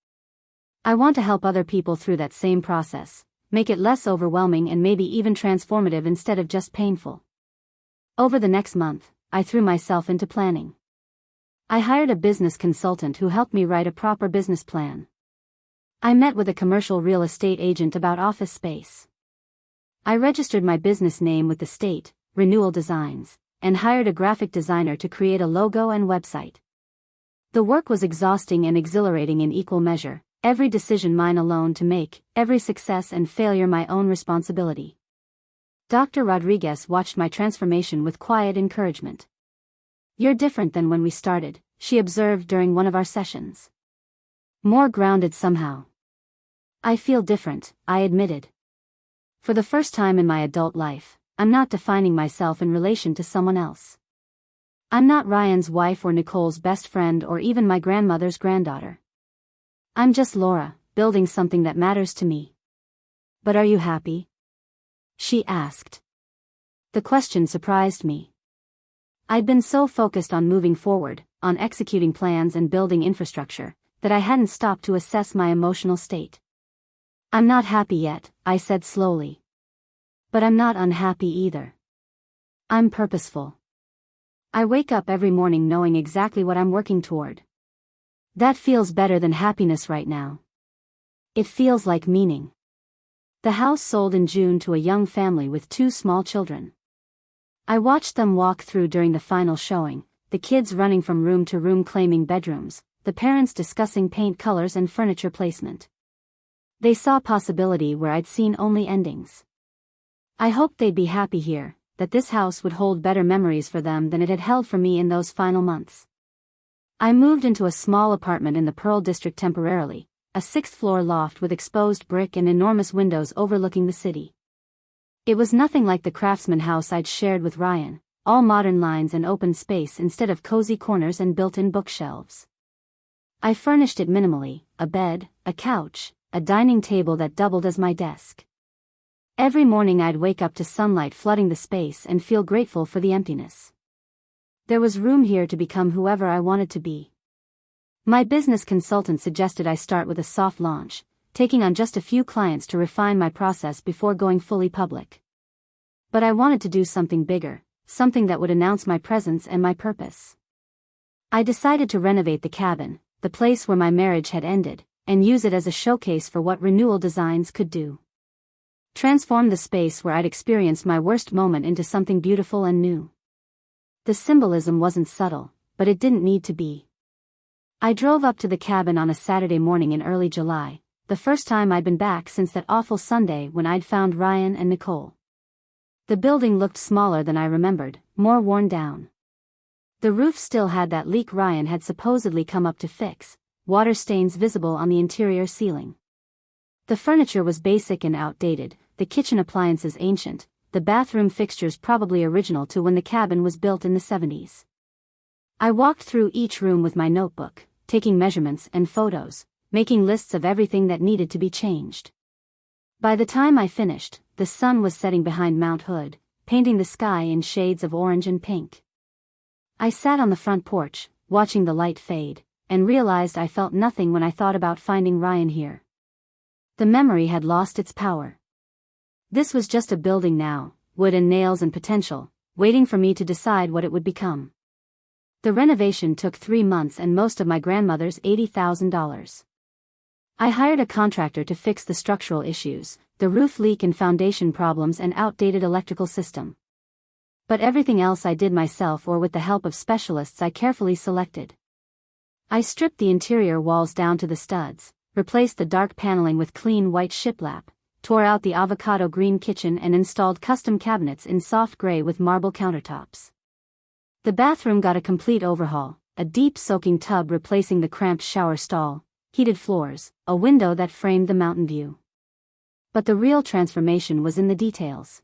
I want to help other people through that same process, make it less overwhelming and maybe even transformative instead of just painful. Over the next month, I threw myself into planning. I hired a business consultant who helped me write a proper business plan. I met with a commercial real estate agent about office space. I registered my business name with the state, Renewal Designs, and hired a graphic designer to create a logo and website. The work was exhausting and exhilarating in equal measure, every decision mine alone to make, every success and failure my own responsibility. Dr. Rodriguez watched my transformation with quiet encouragement. "You're different than when we started," she observed during one of our sessions. "More grounded somehow." "I feel different," I admitted. "For the first time in my adult life, I'm not defining myself in relation to someone else. I'm not Ryan's wife or Nicole's best friend or even my grandmother's granddaughter. I'm just Laura, building something that matters to me." "But are you happy?" she asked. The question surprised me. I'd been so focused on moving forward, on executing plans and building infrastructure, that I hadn't stopped to assess my emotional state. "I'm not happy yet," I said slowly. "But I'm not unhappy either. I'm purposeful. I wake up every morning knowing exactly what I'm working toward. That feels better than happiness right now. It feels like meaning." The house sold in June to a young family with 2 small children. I watched them walk through during the final showing, the kids running from room to room claiming bedrooms, the parents discussing paint colors and furniture placement. They saw possibility where I'd seen only endings. I hoped they'd be happy here, that this house would hold better memories for them than it had held for me in those final months. I moved into a small apartment in the Pearl District temporarily, a 6th-floor loft with exposed brick and enormous windows overlooking the city. It was nothing like the craftsman house I'd shared with Ryan, all modern lines and open space instead of cozy corners and built-in bookshelves. I furnished it minimally, a bed, a couch, a dining table that doubled as my desk. Every morning I'd wake up to sunlight flooding the space and feel grateful for the emptiness. There was room here to become whoever I wanted to be. My business consultant suggested I start with a soft launch, taking on just a few clients to refine my process before going fully public. But I wanted to do something bigger, something that would announce my presence and my purpose. I decided to renovate the cabin, the place where my marriage had ended, and use it as a showcase for what Renewal Designs could do. Transform the space where I'd experienced my worst moment into something beautiful and new. The symbolism wasn't subtle, but it didn't need to be. I drove up to the cabin on a Saturday morning in early July, the first time I'd been back since that awful Sunday when I'd found Ryan and Nicole. The building looked smaller than I remembered, more worn down. The roof still had that leak Ryan had supposedly come up to fix, water stains visible on the interior ceiling. The furniture was basic and outdated, the kitchen appliances ancient, the bathroom fixtures probably original to when the cabin was built in the 70s. I walked through each room with my notebook, taking measurements and photos, making lists of everything that needed to be changed. By the time I finished, the sun was setting behind Mount Hood, painting the sky in shades of orange and pink. I sat on the front porch, watching the light fade, and realized I felt nothing when I thought about finding Ryan here. The memory had lost its power. This was just a building now, wood and nails and potential, waiting for me to decide what it would become. The renovation took 3 months and most of my grandmother's $80,000. I hired a contractor to fix the structural issues, the roof leak and foundation problems and outdated electrical system. But everything else I did myself or with the help of specialists I carefully selected. I stripped the interior walls down to the studs, replaced the dark paneling with clean white shiplap, tore out the avocado green kitchen and installed custom cabinets in soft gray with marble countertops. The bathroom got a complete overhaul, a deep soaking tub replacing the cramped shower stall, heated floors, a window that framed the mountain view. But the real transformation was in the details.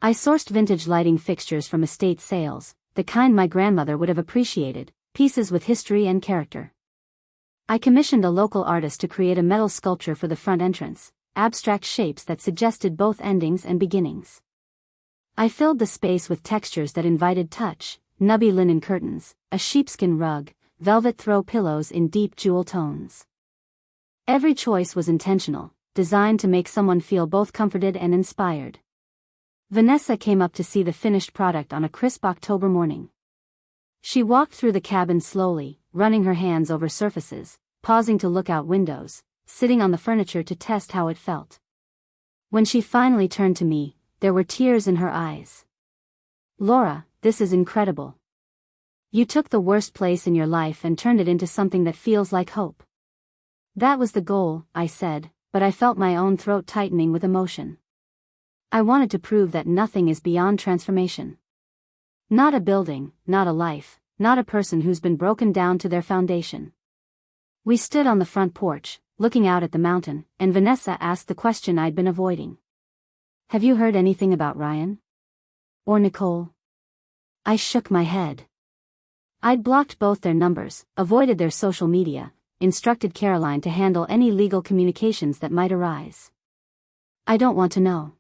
I sourced vintage lighting fixtures from estate sales, the kind my grandmother would have appreciated, pieces with history and character. I commissioned a local artist to create a metal sculpture for the front entrance, abstract shapes that suggested both endings and beginnings. I filled the space with textures that invited touch, nubby linen curtains, a sheepskin rug, velvet throw pillows in deep jewel tones. Every choice was intentional, designed to make someone feel both comforted and inspired. Vanessa came up to see the finished product on a crisp October morning. She walked through the cabin slowly, running her hands over surfaces, pausing to look out windows, sitting on the furniture to test how it felt. When she finally turned to me, there were tears in her eyes. "Laura, this is incredible. You took the worst place in your life and turned it into something that feels like hope." "That was the goal," I said, but I felt my own throat tightening with emotion. I wanted to prove that nothing is beyond transformation. Not a building, not a life, not a person who's been broken down to their foundation. We stood on the front porch, looking out at the mountain, and Vanessa asked the question I'd been avoiding. "Have you heard anything about Ryan? Or Nicole?" I shook my head. I'd blocked both their numbers, avoided their social media, instructed Caroline to handle any legal communications that might arise. "I don't want to know.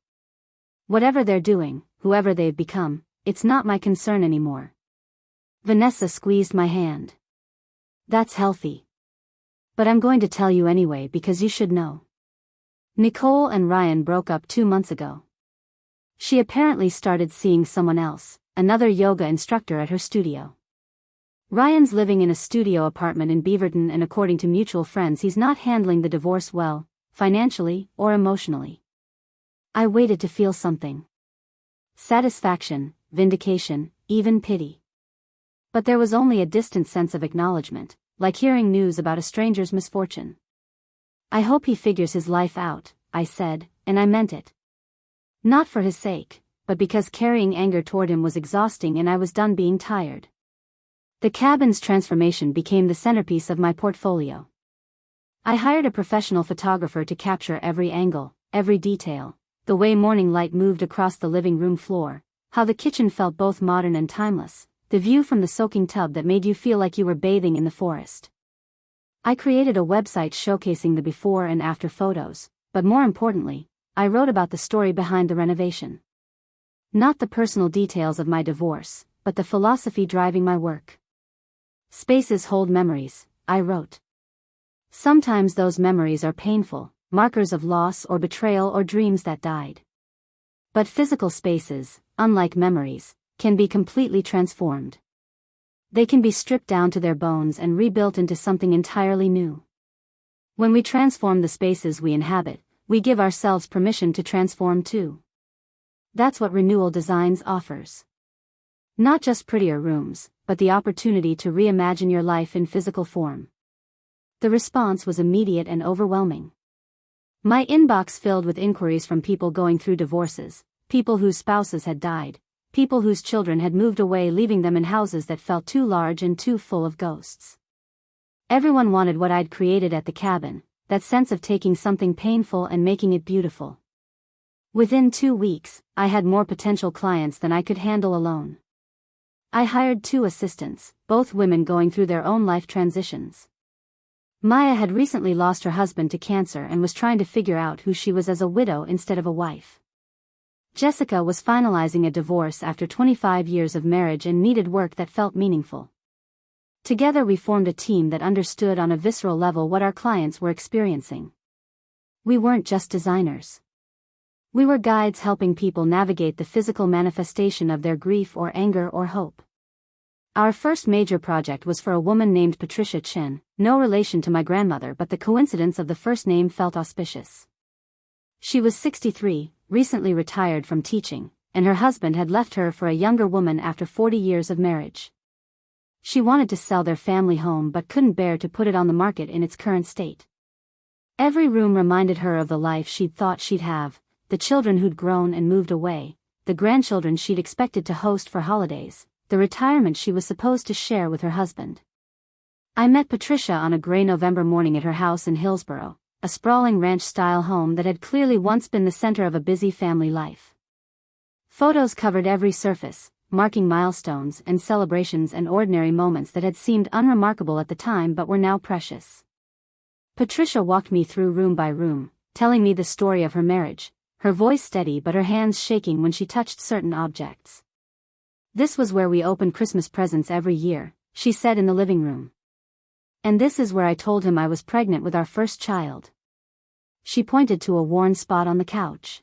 Whatever they're doing, whoever they've become, it's not my concern anymore." Vanessa squeezed my hand. "That's healthy. But I'm going to tell you anyway because you should know. Nicole and Ryan broke up 2 months ago. She apparently started seeing someone else, another yoga instructor at her studio. Ryan's living in a studio apartment in Beaverton, and according to mutual friends he's not handling the divorce well, financially or emotionally." I waited to feel something. Satisfaction, vindication, even pity. But there was only a distant sense of acknowledgement, like hearing news about a stranger's misfortune. "I hope he figures his life out," I said, and I meant it. Not for his sake, but because carrying anger toward him was exhausting and I was done being tired. The cabin's transformation became the centerpiece of my portfolio. I hired a professional photographer to capture every angle, every detail, the way morning light moved across the living room floor, how the kitchen felt both modern and timeless, the view from the soaking tub that made you feel like you were bathing in the forest. I created a website showcasing the before and after photos, but more importantly, I wrote about the story behind the renovation. Not the personal details of my divorce, but the philosophy driving my work. "Spaces hold memories," I wrote. "Sometimes those memories are painful, markers of loss or betrayal or dreams that died. But physical spaces, unlike memories, can be completely transformed. They can be stripped down to their bones and rebuilt into something entirely new. When we transform the spaces we inhabit, we give ourselves permission to transform too. That's what Renewal Designs offers. Not just prettier rooms, but the opportunity to reimagine your life in physical form." The response was immediate and overwhelming. My inbox filled with inquiries from people going through divorces, people whose spouses had died, people whose children had moved away, leaving them in houses that felt too large and too full of ghosts. Everyone wanted what I'd created at the cabin, that sense of taking something painful and making it beautiful. Within 2 weeks, I had more potential clients than I could handle alone. I hired 2 assistants, both women going through their own life transitions. Maya had recently lost her husband to cancer and was trying to figure out who she was as a widow instead of a wife. Jessica was finalizing a divorce after 25 years of marriage and needed work that felt meaningful. Together we formed a team that understood on a visceral level what our clients were experiencing. We weren't just designers. We were guides helping people navigate the physical manifestation of their grief or anger or hope. Our first major project was for a woman named Patricia Chen, no relation to my grandmother, but the coincidence of the first name felt auspicious. She was 63, recently retired from teaching, and her husband had left her for a younger woman after 40 years of marriage. She wanted to sell their family home but couldn't bear to put it on the market in its current state. Every room reminded her of the life she'd thought she'd have, the children who'd grown and moved away, the grandchildren she'd expected to host for holidays, the retirement she was supposed to share with her husband. I met Patricia on a gray November morning at her house in Hillsborough, a sprawling ranch-style home that had clearly once been the center of a busy family life. Photos covered every surface, marking milestones and celebrations and ordinary moments that had seemed unremarkable at the time but were now precious. Patricia walked me through room by room, telling me the story of her marriage, her voice steady but her hands shaking when she touched certain objects. "This was where we opened Christmas presents every year," she said in the living room. "And this is where I told him I was pregnant with our first child." She pointed to a worn spot on the couch.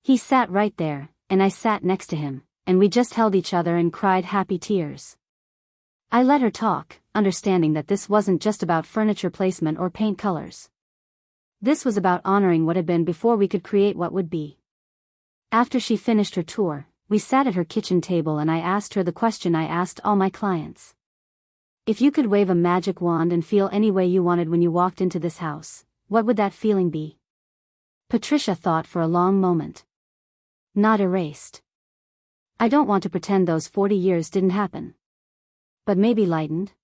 "He sat right there, and I sat next to him, and we just held each other and cried happy tears." I let her talk, understanding that this wasn't just about furniture placement or paint colors. This was about honoring what had been before we could create what would be. After she finished her tour, we sat at her kitchen table and I asked her the question I asked all my clients. If you could wave a magic wand and feel any way you wanted when you walked into this house, what would that feeling be? Patricia thought for a long moment. Not erased. I don't want to pretend those 40 years didn't happen. But maybe lightened?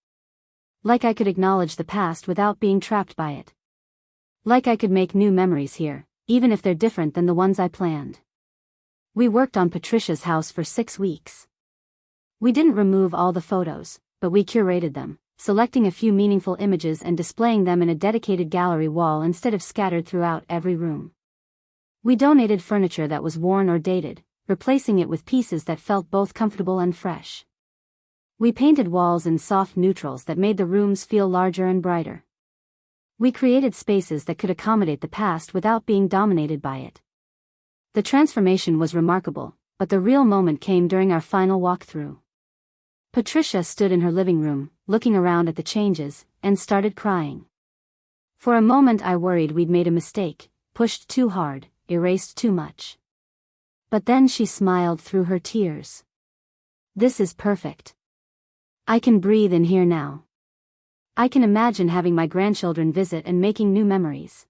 Like I could acknowledge the past without being trapped by it. Like I could make new memories here, even if they're different than the ones I planned. We worked on Patricia's house for 6 weeks. We didn't remove all the photos, but we curated them, selecting a few meaningful images and displaying them in a dedicated gallery wall instead of scattered throughout every room. We donated furniture that was worn or dated, replacing it with pieces that felt both comfortable and fresh. We painted walls in soft neutrals that made the rooms feel larger and brighter. We created spaces that could accommodate the past without being dominated by it. The transformation was remarkable, but the real moment came during our final walkthrough. Patricia stood in her living room, looking around at the changes, and started crying. For a moment I worried we'd made a mistake, pushed too hard, erased too much. But then she smiled through her tears. "This is perfect. I can breathe in here now. I can imagine having my grandchildren visit and making new memories.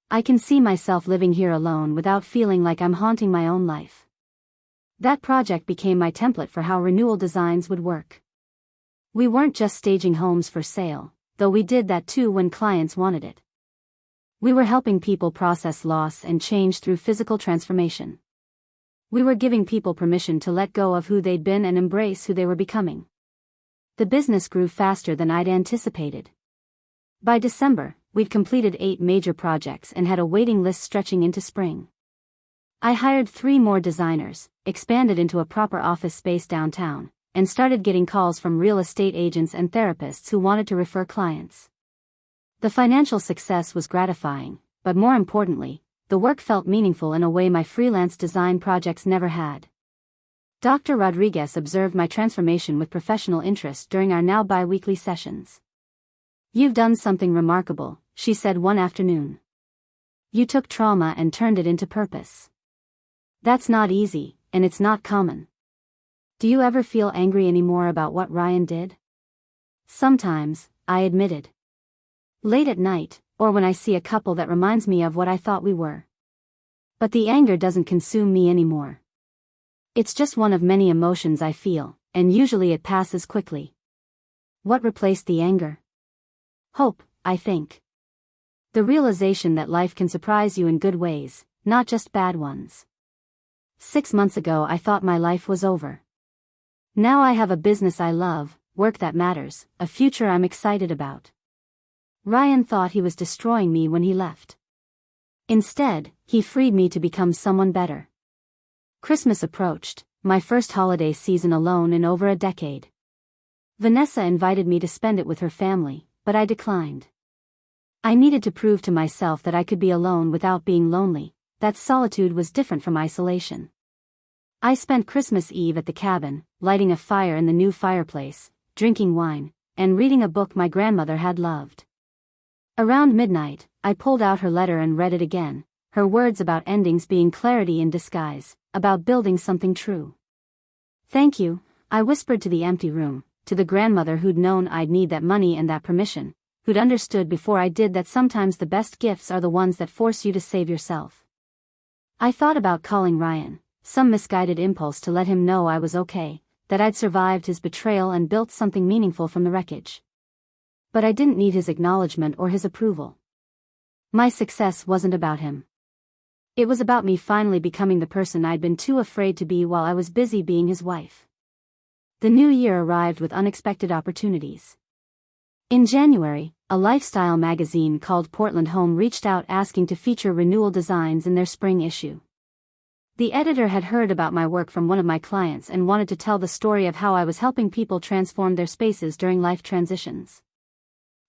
I can see myself living here alone without feeling like I'm haunting my own life." That project became my template for how renewal designs would work. We weren't just staging homes for sale, though we did that too when clients wanted it. We were helping people process loss and change through physical transformation. We were giving people permission to let go of who they'd been and embrace who they were becoming. The business grew faster than I'd anticipated. By December, we'd completed 8 major projects and had a waiting list stretching into spring. I hired 3 more designers, expanded into a proper office space downtown, and started getting calls from real estate agents and therapists who wanted to refer clients. The financial success was gratifying, but more importantly, the work felt meaningful in a way my freelance design projects never had. Dr. Rodriguez observed my transformation with professional interest during our now bi-weekly sessions. "You've done something remarkable," she said one afternoon. "You took trauma and turned it into purpose. That's not easy, and it's not common. Do you ever feel angry anymore about what Ryan did?" "Sometimes," I admitted. "Late at night, or when I see a couple that reminds me of what I thought we were. But the anger doesn't consume me anymore. It's just one of many emotions I feel, and usually it passes quickly." What replaced the anger? Hope, I think. The realization that life can surprise you in good ways, not just bad ones. 6 months ago I thought my life was over. Now I have a business I love, work that matters, a future I'm excited about. Ryan thought he was destroying me when he left. Instead, he freed me to become someone better. Christmas approached, my first holiday season alone in over a decade. Vanessa invited me to spend it with her family, but I declined. I needed to prove to myself that I could be alone without being lonely, that solitude was different from isolation. I spent Christmas Eve at the cabin, lighting a fire in the new fireplace, drinking wine, and reading a book my grandmother had loved. Around midnight, I pulled out her letter and read it again, her words about endings being clarity in disguise, about building something true. "Thank you," I whispered to the empty room, to the grandmother who'd known I'd need that money and that permission, who'd understood before I did that sometimes the best gifts are the ones that force you to save yourself. I thought about calling Ryan, some misguided impulse to let him know I was okay, that I'd survived his betrayal and built something meaningful from the wreckage. But I didn't need his acknowledgement or his approval. My success wasn't about him. It was about me finally becoming the person I'd been too afraid to be while I was busy being his wife. The new year arrived with unexpected opportunities. In January, a lifestyle magazine called Portland Home reached out asking to feature renewal designs in their spring issue. The editor had heard about my work from one of my clients and wanted to tell the story of how I was helping people transform their spaces during life transitions.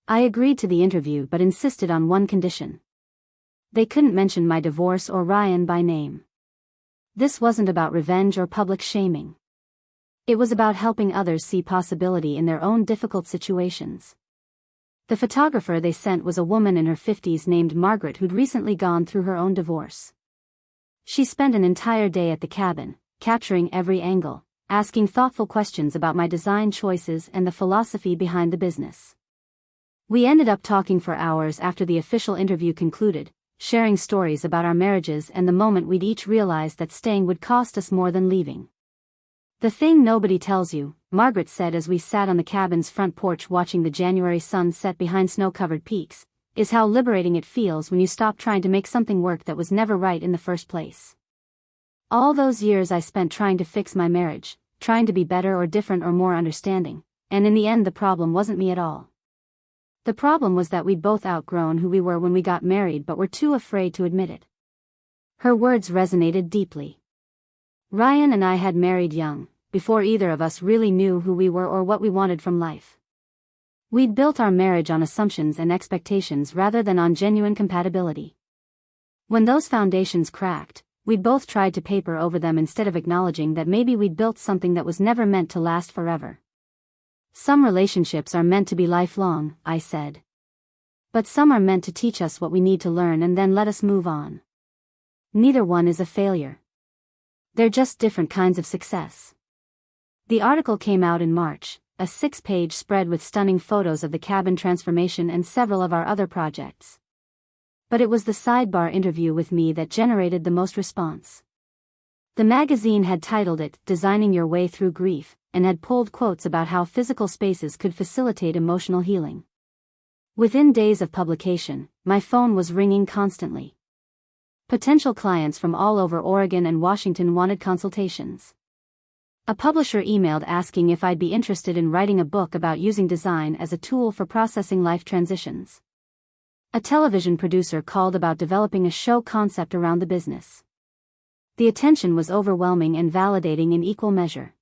I agreed to the interview but insisted on one condition. They couldn't mention my divorce or Ryan by name. This wasn't about revenge or public shaming. It was about helping others see possibility in their own difficult situations. The photographer they sent was a woman in her 50s named Margaret who'd recently gone through her own divorce. She spent an entire day at the cabin, capturing every angle, asking thoughtful questions about my design choices and the philosophy behind the business. We ended up talking for hours after the official interview concluded, sharing stories about our marriages and the moment we'd each realized that staying would cost us more than leaving. "The thing nobody tells you," Margaret said as we sat on the cabin's front porch watching the January sun set behind snow-covered peaks, "is how liberating it feels when you stop trying to make something work that was never right in the first place. All those years I spent trying to fix my marriage, trying to be better or different or more understanding, and in the end the problem wasn't me at all. The problem was that we'd both outgrown who we were when we got married but were too afraid to admit it." Her words resonated deeply. Ryan and I had married young, before either of us really knew who we were or what we wanted from life. We'd built our marriage on assumptions and expectations rather than on genuine compatibility. When those foundations cracked, we'd both tried to paper over them instead of acknowledging that maybe we'd built something that was never meant to last forever. "Some relationships are meant to be lifelong," I said. "But some are meant to teach us what we need to learn and then let us move on. Neither one is a failure. They're just different kinds of success." The article came out in March, a 6-page spread with stunning photos of the cabin transformation and several of our other projects. But it was the sidebar interview with me that generated the most response. The magazine had titled it "Designing Your Way Through Grief," and had pulled quotes about how physical spaces could facilitate emotional healing. Within days of publication, my phone was ringing constantly. Potential clients from all over Oregon and Washington wanted consultations. A publisher emailed asking if I'd be interested in writing a book about using design as a tool for processing life transitions. A television producer called about developing a show concept around the business. The attention was overwhelming and validating in equal measure.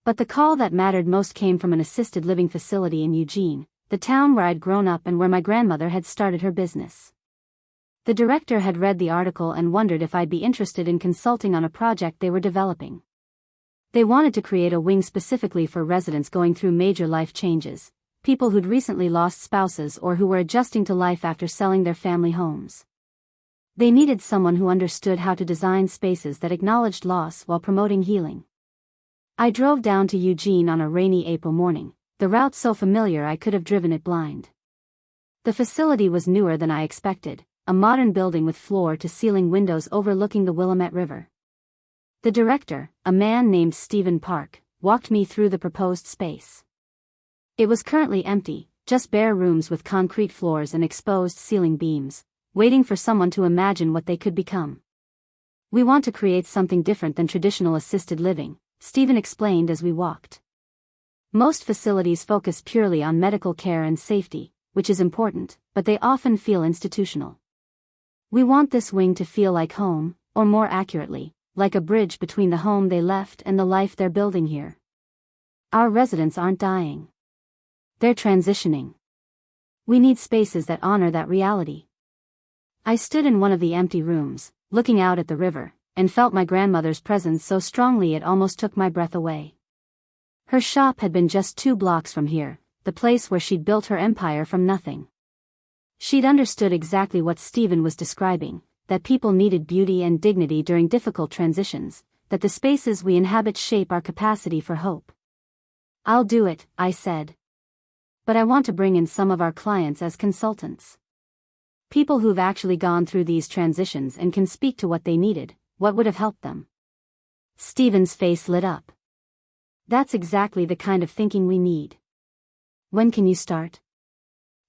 But the call that mattered most came from an assisted living facility in Eugene, the town where I'd grown up and where my grandmother had started her business. The director had read the article and wondered if I'd be interested in consulting on a project they were developing. They wanted to create a wing specifically for residents going through major life changes, people who'd recently lost spouses or who were adjusting to life after selling their family homes. They needed someone who understood how to design spaces that acknowledged loss while promoting healing. I drove down to Eugene on a rainy April morning, the route so familiar I could have driven it blind. The facility was newer than I expected, a modern building with floor-to-ceiling windows overlooking the Willamette River. The director, a man named Stephen Park, walked me through the proposed space. It was currently empty, just bare rooms with concrete floors and exposed ceiling beams, waiting for someone to imagine what they could become. "We want to create something different than traditional assisted living," Stephen explained as we walked. "Most facilities focus purely on medical care and safety, which is important, but they often feel institutional. We want this wing to feel like home, or more accurately, like a bridge between the home they left and the life they're building here. Our residents aren't dying. They're transitioning. We need spaces that honor that reality." I stood in one of the empty rooms, looking out at the river, and felt my grandmother's presence so strongly it almost took my breath away. Her shop had been just 2 blocks from here, the place where she'd built her empire from nothing. She'd understood exactly what Stephen was describing, that people needed beauty and dignity during difficult transitions, that the spaces we inhabit shape our capacity for hope. "I'll do it," I said. "But I want to bring in some of our clients as consultants. People who've actually gone through these transitions and can speak to what they needed, what would have helped them." Stephen's face lit up. That's exactly the kind of thinking we need. When can you start?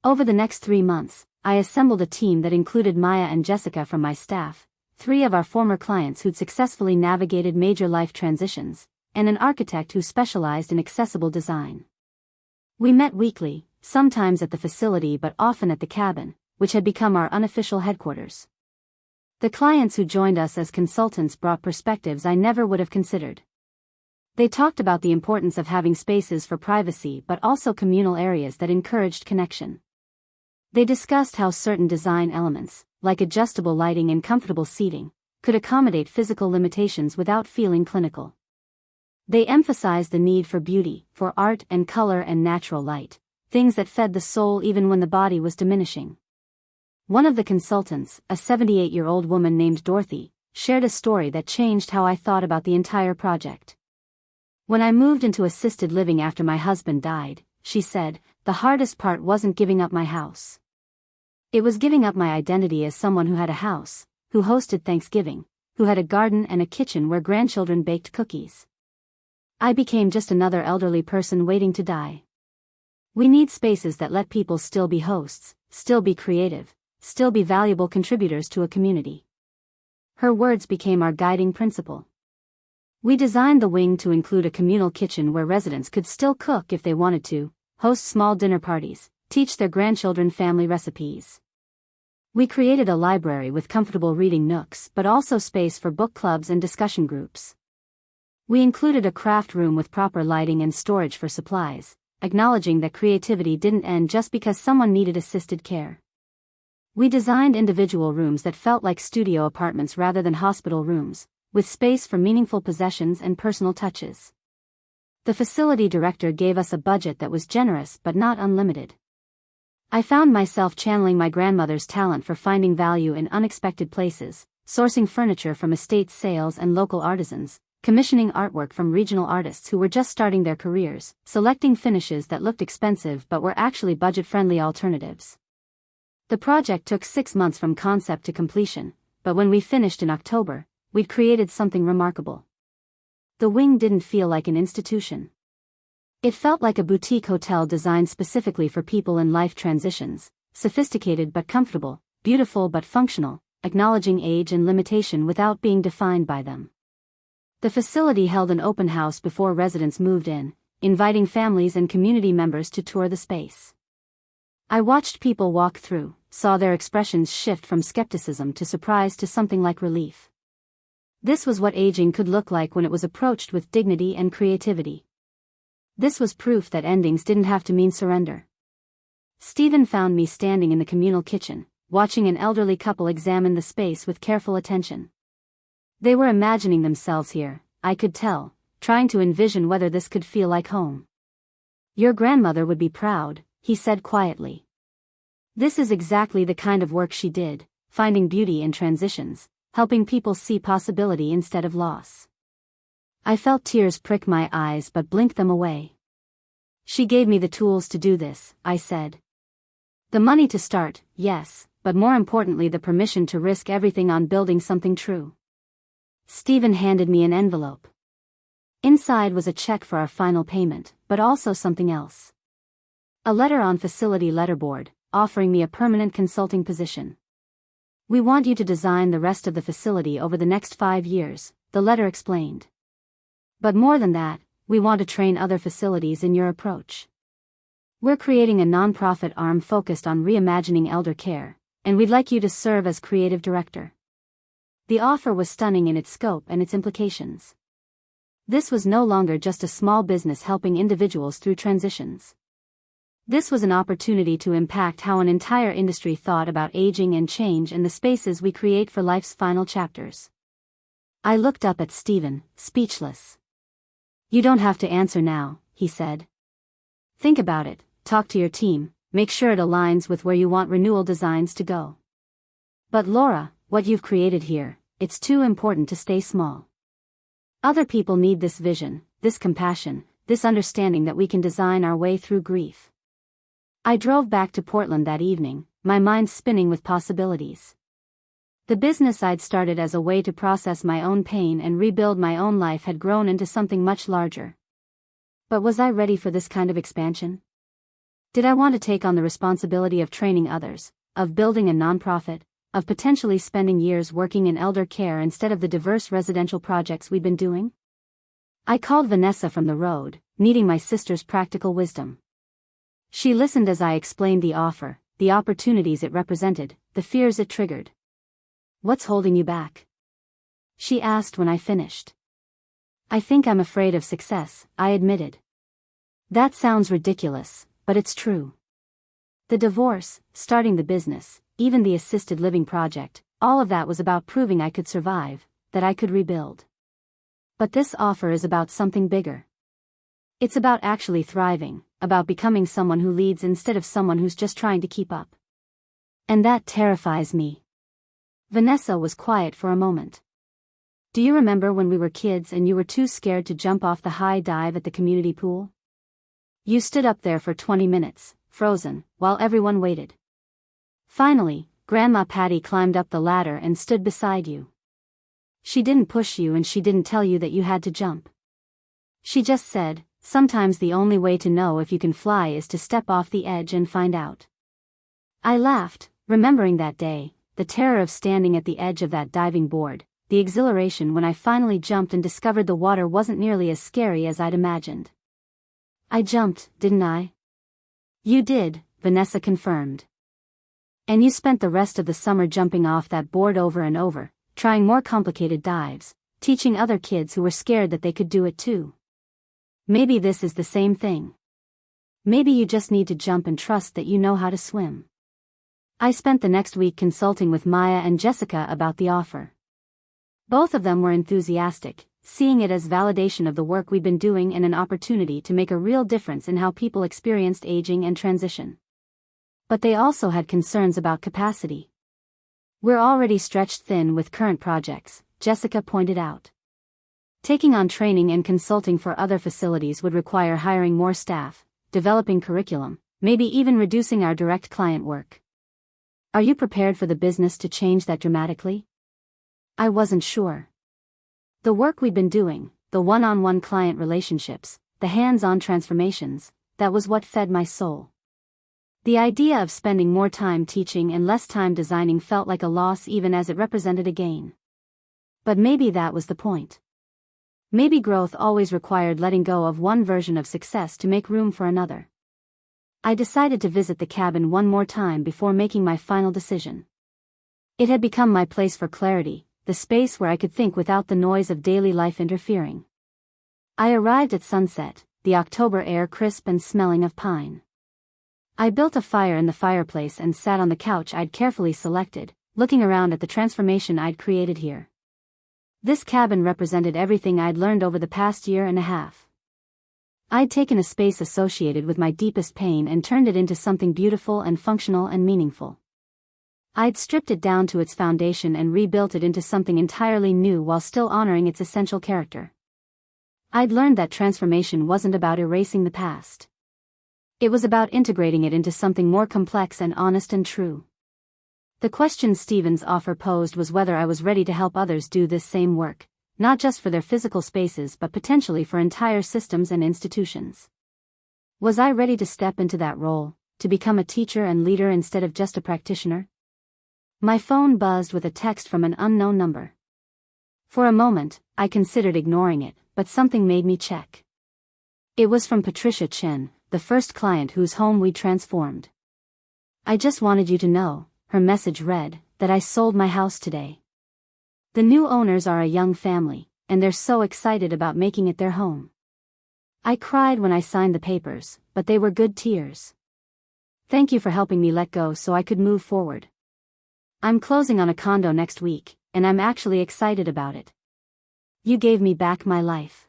Over the next 3 months, I assembled a team that included Maya and Jessica from my staff, 3 of our former clients who'd successfully navigated major life transitions, and an architect who specialized in accessible design. We met weekly, sometimes at the facility but often at the cabin, which had become our unofficial headquarters. The clients who joined us as consultants brought perspectives I never would have considered. They talked about the importance of having spaces for privacy but also communal areas that encouraged connection. They discussed how certain design elements, like adjustable lighting and comfortable seating, could accommodate physical limitations without feeling clinical. They emphasized the need for beauty, for art and color and natural light, things that fed the soul even when the body was diminishing. One of the consultants, a 78-year-old woman named Dorothy, shared a story that changed how I thought about the entire project. When I moved into assisted living after my husband died, she said, the hardest part wasn't giving up my house. It was giving up my identity as someone who had a house, who hosted Thanksgiving, who had a garden and a kitchen where grandchildren baked cookies. I became just another elderly person waiting to die. We need spaces that let people still be hosts, still be creative, still be valuable contributors to a community. Her words became our guiding principle. We designed the wing to include a communal kitchen where residents could still cook if they wanted to, host small dinner parties, teach their grandchildren family recipes. We created a library with comfortable reading nooks but also space for book clubs and discussion groups. We included a craft room with proper lighting and storage for supplies, acknowledging that creativity didn't end just because someone needed assisted care. We designed individual rooms that felt like studio apartments rather than hospital rooms, with space for meaningful possessions and personal touches. The facility director gave us a budget that was generous but not unlimited. I found myself channeling my grandmother's talent for finding value in unexpected places, sourcing furniture from estate sales and local artisans, commissioning artwork from regional artists who were just starting their careers, selecting finishes that looked expensive but were actually budget-friendly alternatives. The project took 6 months from concept to completion, but when we finished in October, we'd created something remarkable. The wing didn't feel like an institution. It felt like a boutique hotel designed specifically for people in life transitions, sophisticated but comfortable, beautiful but functional, acknowledging age and limitation without being defined by them. The facility held an open house before residents moved in, inviting families and community members to tour the space. I watched people walk through, saw their expressions shift from skepticism to surprise to something like relief. This was what aging could look like when it was approached with dignity and creativity. This was proof that endings didn't have to mean surrender. Stephen found me standing in the communal kitchen, watching an elderly couple examine the space with careful attention. They were imagining themselves here, I could tell, trying to envision whether this could feel like home. Your grandmother would be proud, he said quietly. This is exactly the kind of work she did, finding beauty in transitions, helping people see possibility instead of loss. I felt tears prick my eyes but blinked them away. She gave me the tools to do this, I said. The money to start, yes, but more importantly the permission to risk everything on building something true. Stephen handed me an envelope. Inside was a check for our final payment, but also something else. A letter on facility letterboard, offering me a permanent consulting position. We want you to design the rest of the facility over the next 5 years, the letter explained. But more than that, we want to train other facilities in your approach. We're creating a nonprofit arm focused on reimagining elder care, and we'd like you to serve as creative director. The offer was stunning in its scope and its implications. This was no longer just a small business helping individuals through transitions. This was an opportunity to impact how an entire industry thought about aging and change in the spaces we create for life's final chapters. I looked up at Stephen, speechless. You don't have to answer now, he said. Think about it, talk to your team, make sure it aligns with where you want renewal designs to go. But Laura, what you've created here, it's too important to stay small. Other people need this vision, this compassion, this understanding that we can design our way through grief. I drove back to Portland that evening, my mind spinning with possibilities. The business I'd started as a way to process my own pain and rebuild my own life had grown into something much larger. But was I ready for this kind of expansion? Did I want to take on the responsibility of training others, of building a nonprofit, of potentially spending years working in elder care instead of the diverse residential projects we'd been doing? I called Vanessa from the road, needing my sister's practical wisdom. She listened as I explained the offer, the opportunities it represented, the fears it triggered. "What's holding you back?" she asked when I finished. "I think I'm afraid of success," I admitted. "That sounds ridiculous, but it's true." The divorce, starting the business, even the assisted living project, all of that was about proving I could survive, that I could rebuild. But this offer is about something bigger. It's about actually thriving, about becoming someone who leads instead of someone who's just trying to keep up. And that terrifies me. Vanessa was quiet for a moment. "Do you remember when we were kids and you were too scared to jump off the high dive at the community pool? You stood up there for 20 minutes, frozen, while everyone waited. Finally, Grandma Patty climbed up the ladder and stood beside you. She didn't push you and she didn't tell you that you had to jump. She just said, sometimes the only way to know if you can fly is to step off the edge and find out." I laughed, remembering that day, the terror of standing at the edge of that diving board, the exhilaration when I finally jumped and discovered the water wasn't nearly as scary as I'd imagined. "I jumped, didn't I?" "You did," Vanessa confirmed. "And you spent the rest of the summer jumping off that board over and over, trying more complicated dives, teaching other kids who were scared that they could do it too. Maybe this is the same thing. Maybe you just need to jump and trust that you know how to swim." I spent the next week consulting with Maya and Jessica about the offer. Both of them were enthusiastic, seeing it as validation of the work we'd been doing and an opportunity to make a real difference in how people experienced aging and transition. But they also had concerns about capacity. "We're already stretched thin with current projects," Jessica pointed out. "Taking on training and consulting for other facilities would require hiring more staff, developing curriculum, maybe even reducing our direct client work. Are you prepared for the business to change that dramatically?" I wasn't sure. The work we'd been doing, the one-on-one client relationships, the hands-on transformations, that was what fed my soul. The idea of spending more time teaching and less time designing felt like a loss even as it represented a gain. But maybe that was the point. Maybe growth always required letting go of one version of success to make room for another. I decided to visit the cabin one more time before making my final decision. It had become my place for clarity, the space where I could think without the noise of daily life interfering. I arrived at sunset, the October air crisp and smelling of pine. I built a fire in the fireplace and sat on the couch I'd carefully selected, looking around at the transformation I'd created here. This cabin represented everything I'd learned over the past year and a half. I'd taken a space associated with my deepest pain and turned it into something beautiful and functional and meaningful. I'd stripped it down to its foundation and rebuilt it into something entirely new while still honoring its essential character. I'd learned that transformation wasn't about erasing the past. It was about integrating it into something more complex and honest and true. The question Stephen's offer posed was whether I was ready to help others do this same work, not just for their physical spaces but potentially for entire systems and institutions. Was I ready to step into that role, to become a teacher and leader instead of just a practitioner? My phone buzzed with a text from an unknown number. For a moment, I considered ignoring it, but something made me check. It was from Patricia Chen, the first client whose home we'd transformed. "I just wanted you to know," her message read, "that I sold my house today. The new owners are a young family, and they're so excited about making it their home." I cried when I signed the papers, but they were good tears. "Thank you for helping me let go so I could move forward. I'm closing on a condo next week, and I'm actually excited about it. You gave me back my life."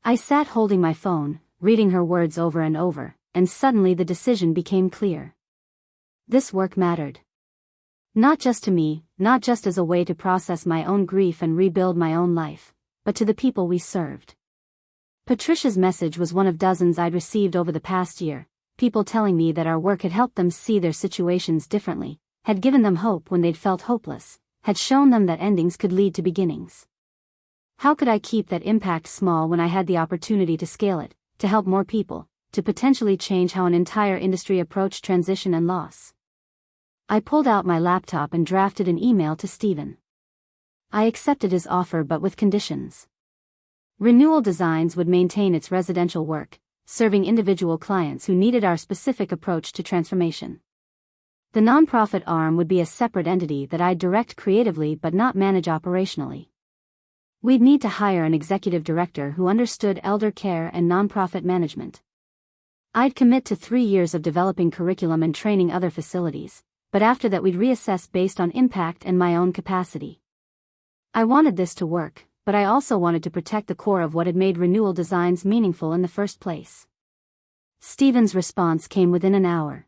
I sat holding my phone, reading her words over and over, and suddenly the decision became clear. This work mattered. Not just to me, not just as a way to process my own grief and rebuild my own life, but to the people we served. Patricia's message was one of dozens I'd received over the past year, people telling me that our work had helped them see their situations differently, had given them hope when they'd felt hopeless, had shown them that endings could lead to beginnings. How could I keep that impact small when I had the opportunity to scale it, to help more people, to potentially change how an entire industry approached transition and loss. I pulled out my laptop and drafted an email to Stephen. I accepted his offer but with conditions. Renewal Designs would maintain its residential work, serving individual clients who needed our specific approach to transformation. The nonprofit arm would be a separate entity that I'd direct creatively but not manage operationally. We'd need to hire an executive director who understood elder care and nonprofit management. I'd commit to 3 years of developing curriculum and training other facilities, but after that we'd reassess based on impact and my own capacity. I wanted this to work, but I also wanted to protect the core of what had made Renewal Designs meaningful in the first place. Stephen's response came within an hour.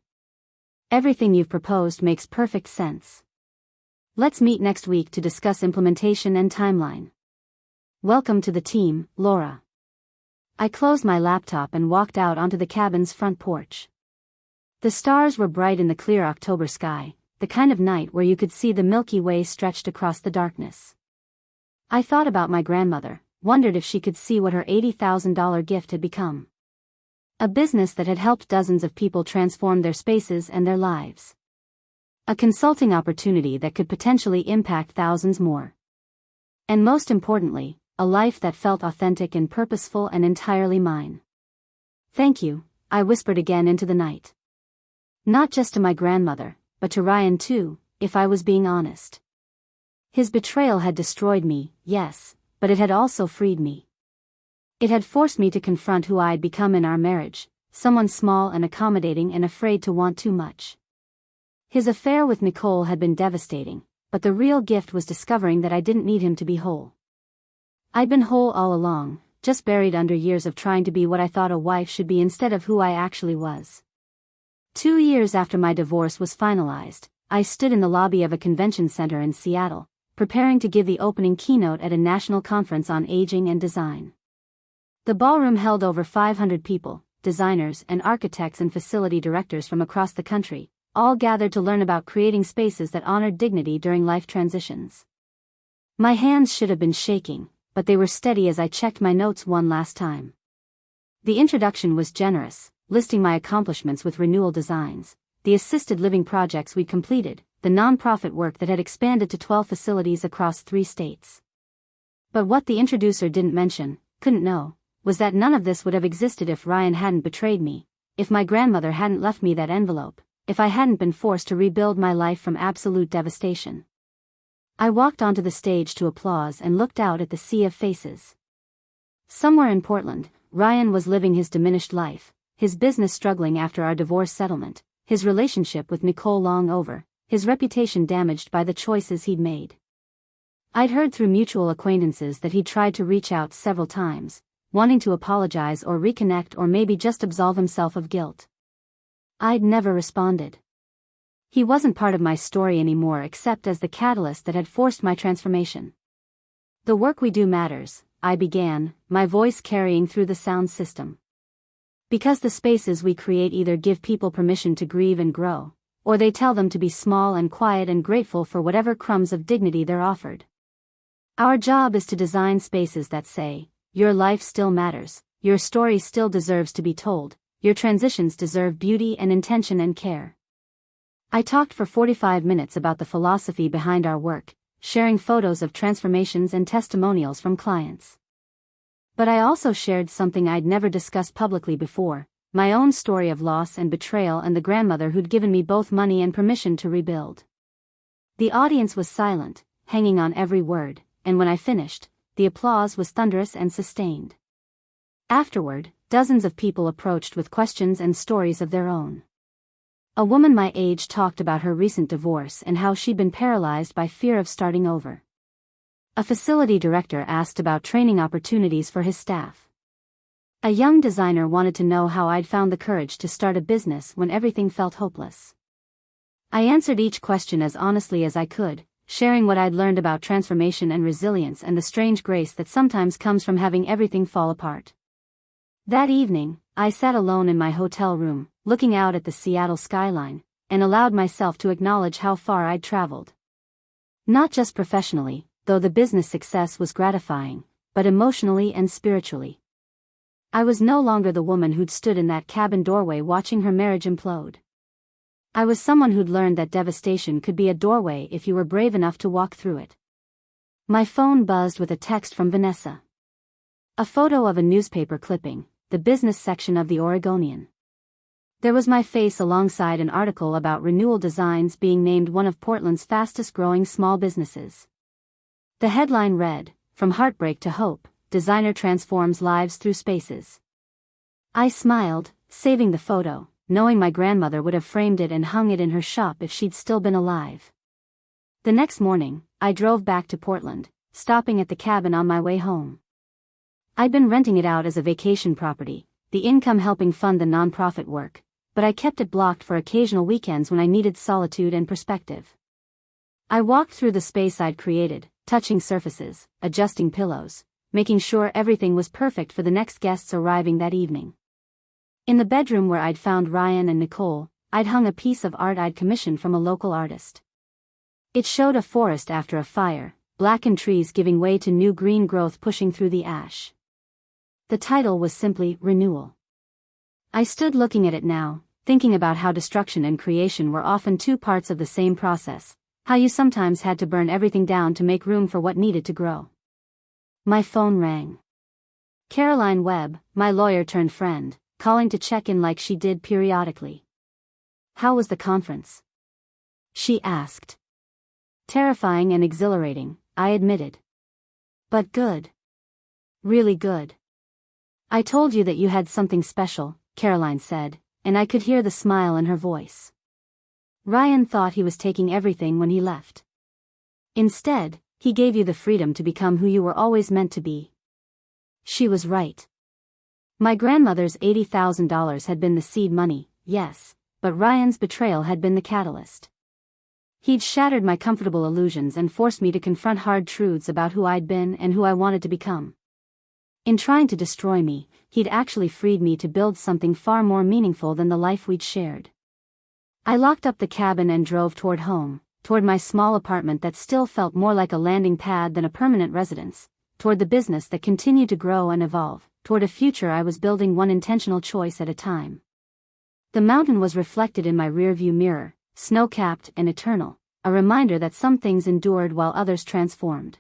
Everything you've proposed makes perfect sense. Let's meet next week to discuss implementation and timeline. Welcome to the team, Laura. I closed my laptop and walked out onto the cabin's front porch. The stars were bright in the clear October sky, the kind of night where you could see the Milky Way stretched across the darkness. I thought about my grandmother, wondered if she could see what her $80,000 gift had become. A business that had helped dozens of people transform their spaces and their lives. A consulting opportunity that could potentially impact thousands more. And most importantly, a life that felt authentic and purposeful and entirely mine. Thank you, I whispered again into the night. Not just to my grandmother, but to Ryan too, if I was being honest. His betrayal had destroyed me, yes, but it had also freed me. It had forced me to confront who I'd become in our marriage, someone small and accommodating and afraid to want too much. His affair with Nicole had been devastating, but the real gift was discovering that I didn't need him to be whole. I'd been whole all along, just buried under years of trying to be what I thought a wife should be instead of who I actually was. 2 years after my divorce was finalized, I stood in the lobby of a convention center in Seattle, preparing to give the opening keynote at a national conference on aging and design. The ballroom held over 500 people, designers and architects and facility directors from across the country, all gathered to learn about creating spaces that honored dignity during life transitions. My hands should have been shaking, but they were steady as I checked my notes one last time. The introduction was generous, listing my accomplishments with Renewal Designs, the assisted living projects we'd completed, the nonprofit work that had expanded to 12 facilities across 3 states. But what the introducer didn't mention, couldn't know, was that none of this would have existed if Ryan hadn't betrayed me, if my grandmother hadn't left me that envelope, if I hadn't been forced to rebuild my life from absolute devastation. I walked onto the stage to applause and looked out at the sea of faces. Somewhere in Portland, Ryan was living his diminished life, his business struggling after our divorce settlement, his relationship with Nicole long over, his reputation damaged by the choices he'd made. I'd heard through mutual acquaintances that he'd tried to reach out several times, wanting to apologize or reconnect or maybe just absolve himself of guilt. I'd never responded. He wasn't part of my story anymore except as the catalyst that had forced my transformation. The work we do matters, I began, my voice carrying through the sound system. Because the spaces we create either give people permission to grieve and grow, or they tell them to be small and quiet and grateful for whatever crumbs of dignity they're offered. Our job is to design spaces that say, your life still matters, your story still deserves to be told, your transitions deserve beauty and intention and care. I talked for 45 minutes about the philosophy behind our work, sharing photos of transformations and testimonials from clients. But I also shared something I'd never discussed publicly before, my own story of loss and betrayal and the grandmother who'd given me both money and permission to rebuild. The audience was silent, hanging on every word, and when I finished, the applause was thunderous and sustained. Afterward, dozens of people approached with questions and stories of their own. A woman my age talked about her recent divorce and how she'd been paralyzed by fear of starting over. A facility director asked about training opportunities for his staff. A young designer wanted to know how I'd found the courage to start a business when everything felt hopeless. I answered each question as honestly as I could, sharing what I'd learned about transformation and resilience and the strange grace that sometimes comes from having everything fall apart. That evening, I sat alone in my hotel room, looking out at the Seattle skyline, and allowed myself to acknowledge how far I'd traveled. Not just professionally, though the business success was gratifying, but emotionally and spiritually. I was no longer the woman who'd stood in that cabin doorway watching her marriage implode. I was someone who'd learned that devastation could be a doorway if you were brave enough to walk through it. My phone buzzed with a text from Vanessa. A photo of a newspaper clipping, the business section of the Oregonian. There was my face alongside an article about Renewal Designs being named one of Portland's fastest-growing small businesses. The headline read, "From Heartbreak to Hope, Designer Transforms Lives Through Spaces." I smiled, saving the photo, knowing my grandmother would have framed it and hung it in her shop if she'd still been alive. The next morning, I drove back to Portland, stopping at the cabin on my way home. I'd been renting it out as a vacation property, the income helping fund the nonprofit work, but I kept it blocked for occasional weekends when I needed solitude and perspective. I walked through the space I'd created, touching surfaces, adjusting pillows, making sure everything was perfect for the next guests arriving that evening. In the bedroom where I'd found Ryan and Nicole, I'd hung a piece of art I'd commissioned from a local artist. It showed a forest after a fire, blackened trees giving way to new green growth pushing through the ash. The title was simply Renewal. I stood looking at it now, thinking about how destruction and creation were often two parts of the same process, how you sometimes had to burn everything down to make room for what needed to grow. My phone rang. Caroline Webb, my lawyer-turned-friend, calling to check in like she did periodically. "How was the conference?" she asked. "Terrifying and exhilarating," I admitted. "But good. Really good." "I told you that you had something special," Caroline said, and I could hear the smile in her voice. "Ryan thought he was taking everything when he left. Instead, he gave you the freedom to become who you were always meant to be." She was right. My grandmother's $80,000 had been the seed money, yes, but Ryan's betrayal had been the catalyst. He'd shattered my comfortable illusions and forced me to confront hard truths about who I'd been and who I wanted to become. In trying to destroy me, he'd actually freed me to build something far more meaningful than the life we'd shared. I locked up the cabin and drove toward home, toward my small apartment that still felt more like a landing pad than a permanent residence, toward the business that continued to grow and evolve, toward a future I was building one intentional choice at a time. The mountain was reflected in my rearview mirror, snow-capped and eternal, a reminder that some things endured while others transformed.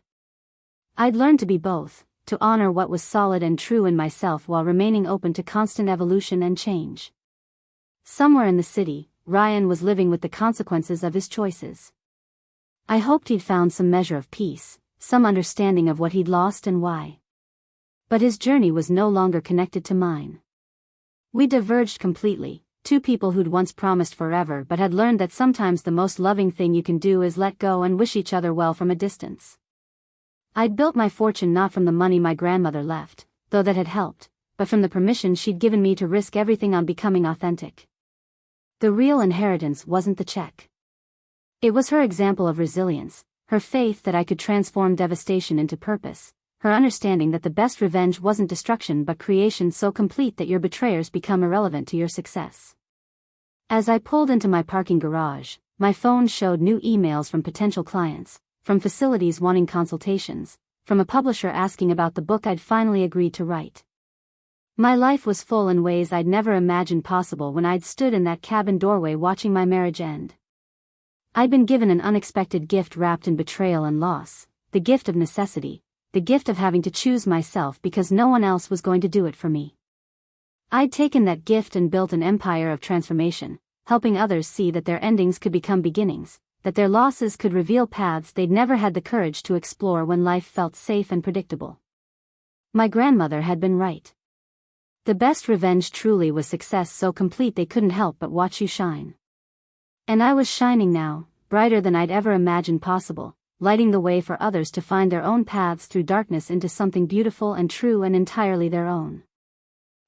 I'd learned to be both, to honor what was solid and true in myself while remaining open to constant evolution and change. Somewhere in the city, Ryan was living with the consequences of his choices. I hoped he'd found some measure of peace, some understanding of what he'd lost and why. But his journey was no longer connected to mine. We diverged completely, two people who'd once promised forever but had learned that sometimes the most loving thing you can do is let go and wish each other well from a distance. I'd built my fortune not from the money my grandmother left, though that had helped, but from the permission she'd given me to risk everything on becoming authentic. The real inheritance wasn't the check. It was her example of resilience, her faith that I could transform devastation into purpose, her understanding that the best revenge wasn't destruction but creation so complete that your betrayers become irrelevant to your success. As I pulled into my parking garage, my phone showed new emails from potential clients, from facilities wanting consultations, from a publisher asking about the book I'd finally agreed to write. My life was full in ways I'd never imagined possible when I'd stood in that cabin doorway watching my marriage end. I'd been given an unexpected gift wrapped in betrayal and loss, the gift of necessity, the gift of having to choose myself because no one else was going to do it for me. I'd taken that gift and built an empire of transformation, helping others see that their endings could become beginnings, that their losses could reveal paths they'd never had the courage to explore when life felt safe and predictable. My grandmother had been right. The best revenge truly was success so complete they couldn't help but watch you shine. And I was shining now, brighter than I'd ever imagined possible, lighting the way for others to find their own paths through darkness into something beautiful and true and entirely their own.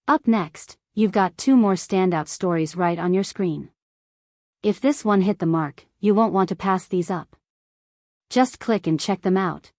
Up next, you've got two more standout stories right on your screen. If this one hit the mark, you won't want to pass these up. Just click and check them out.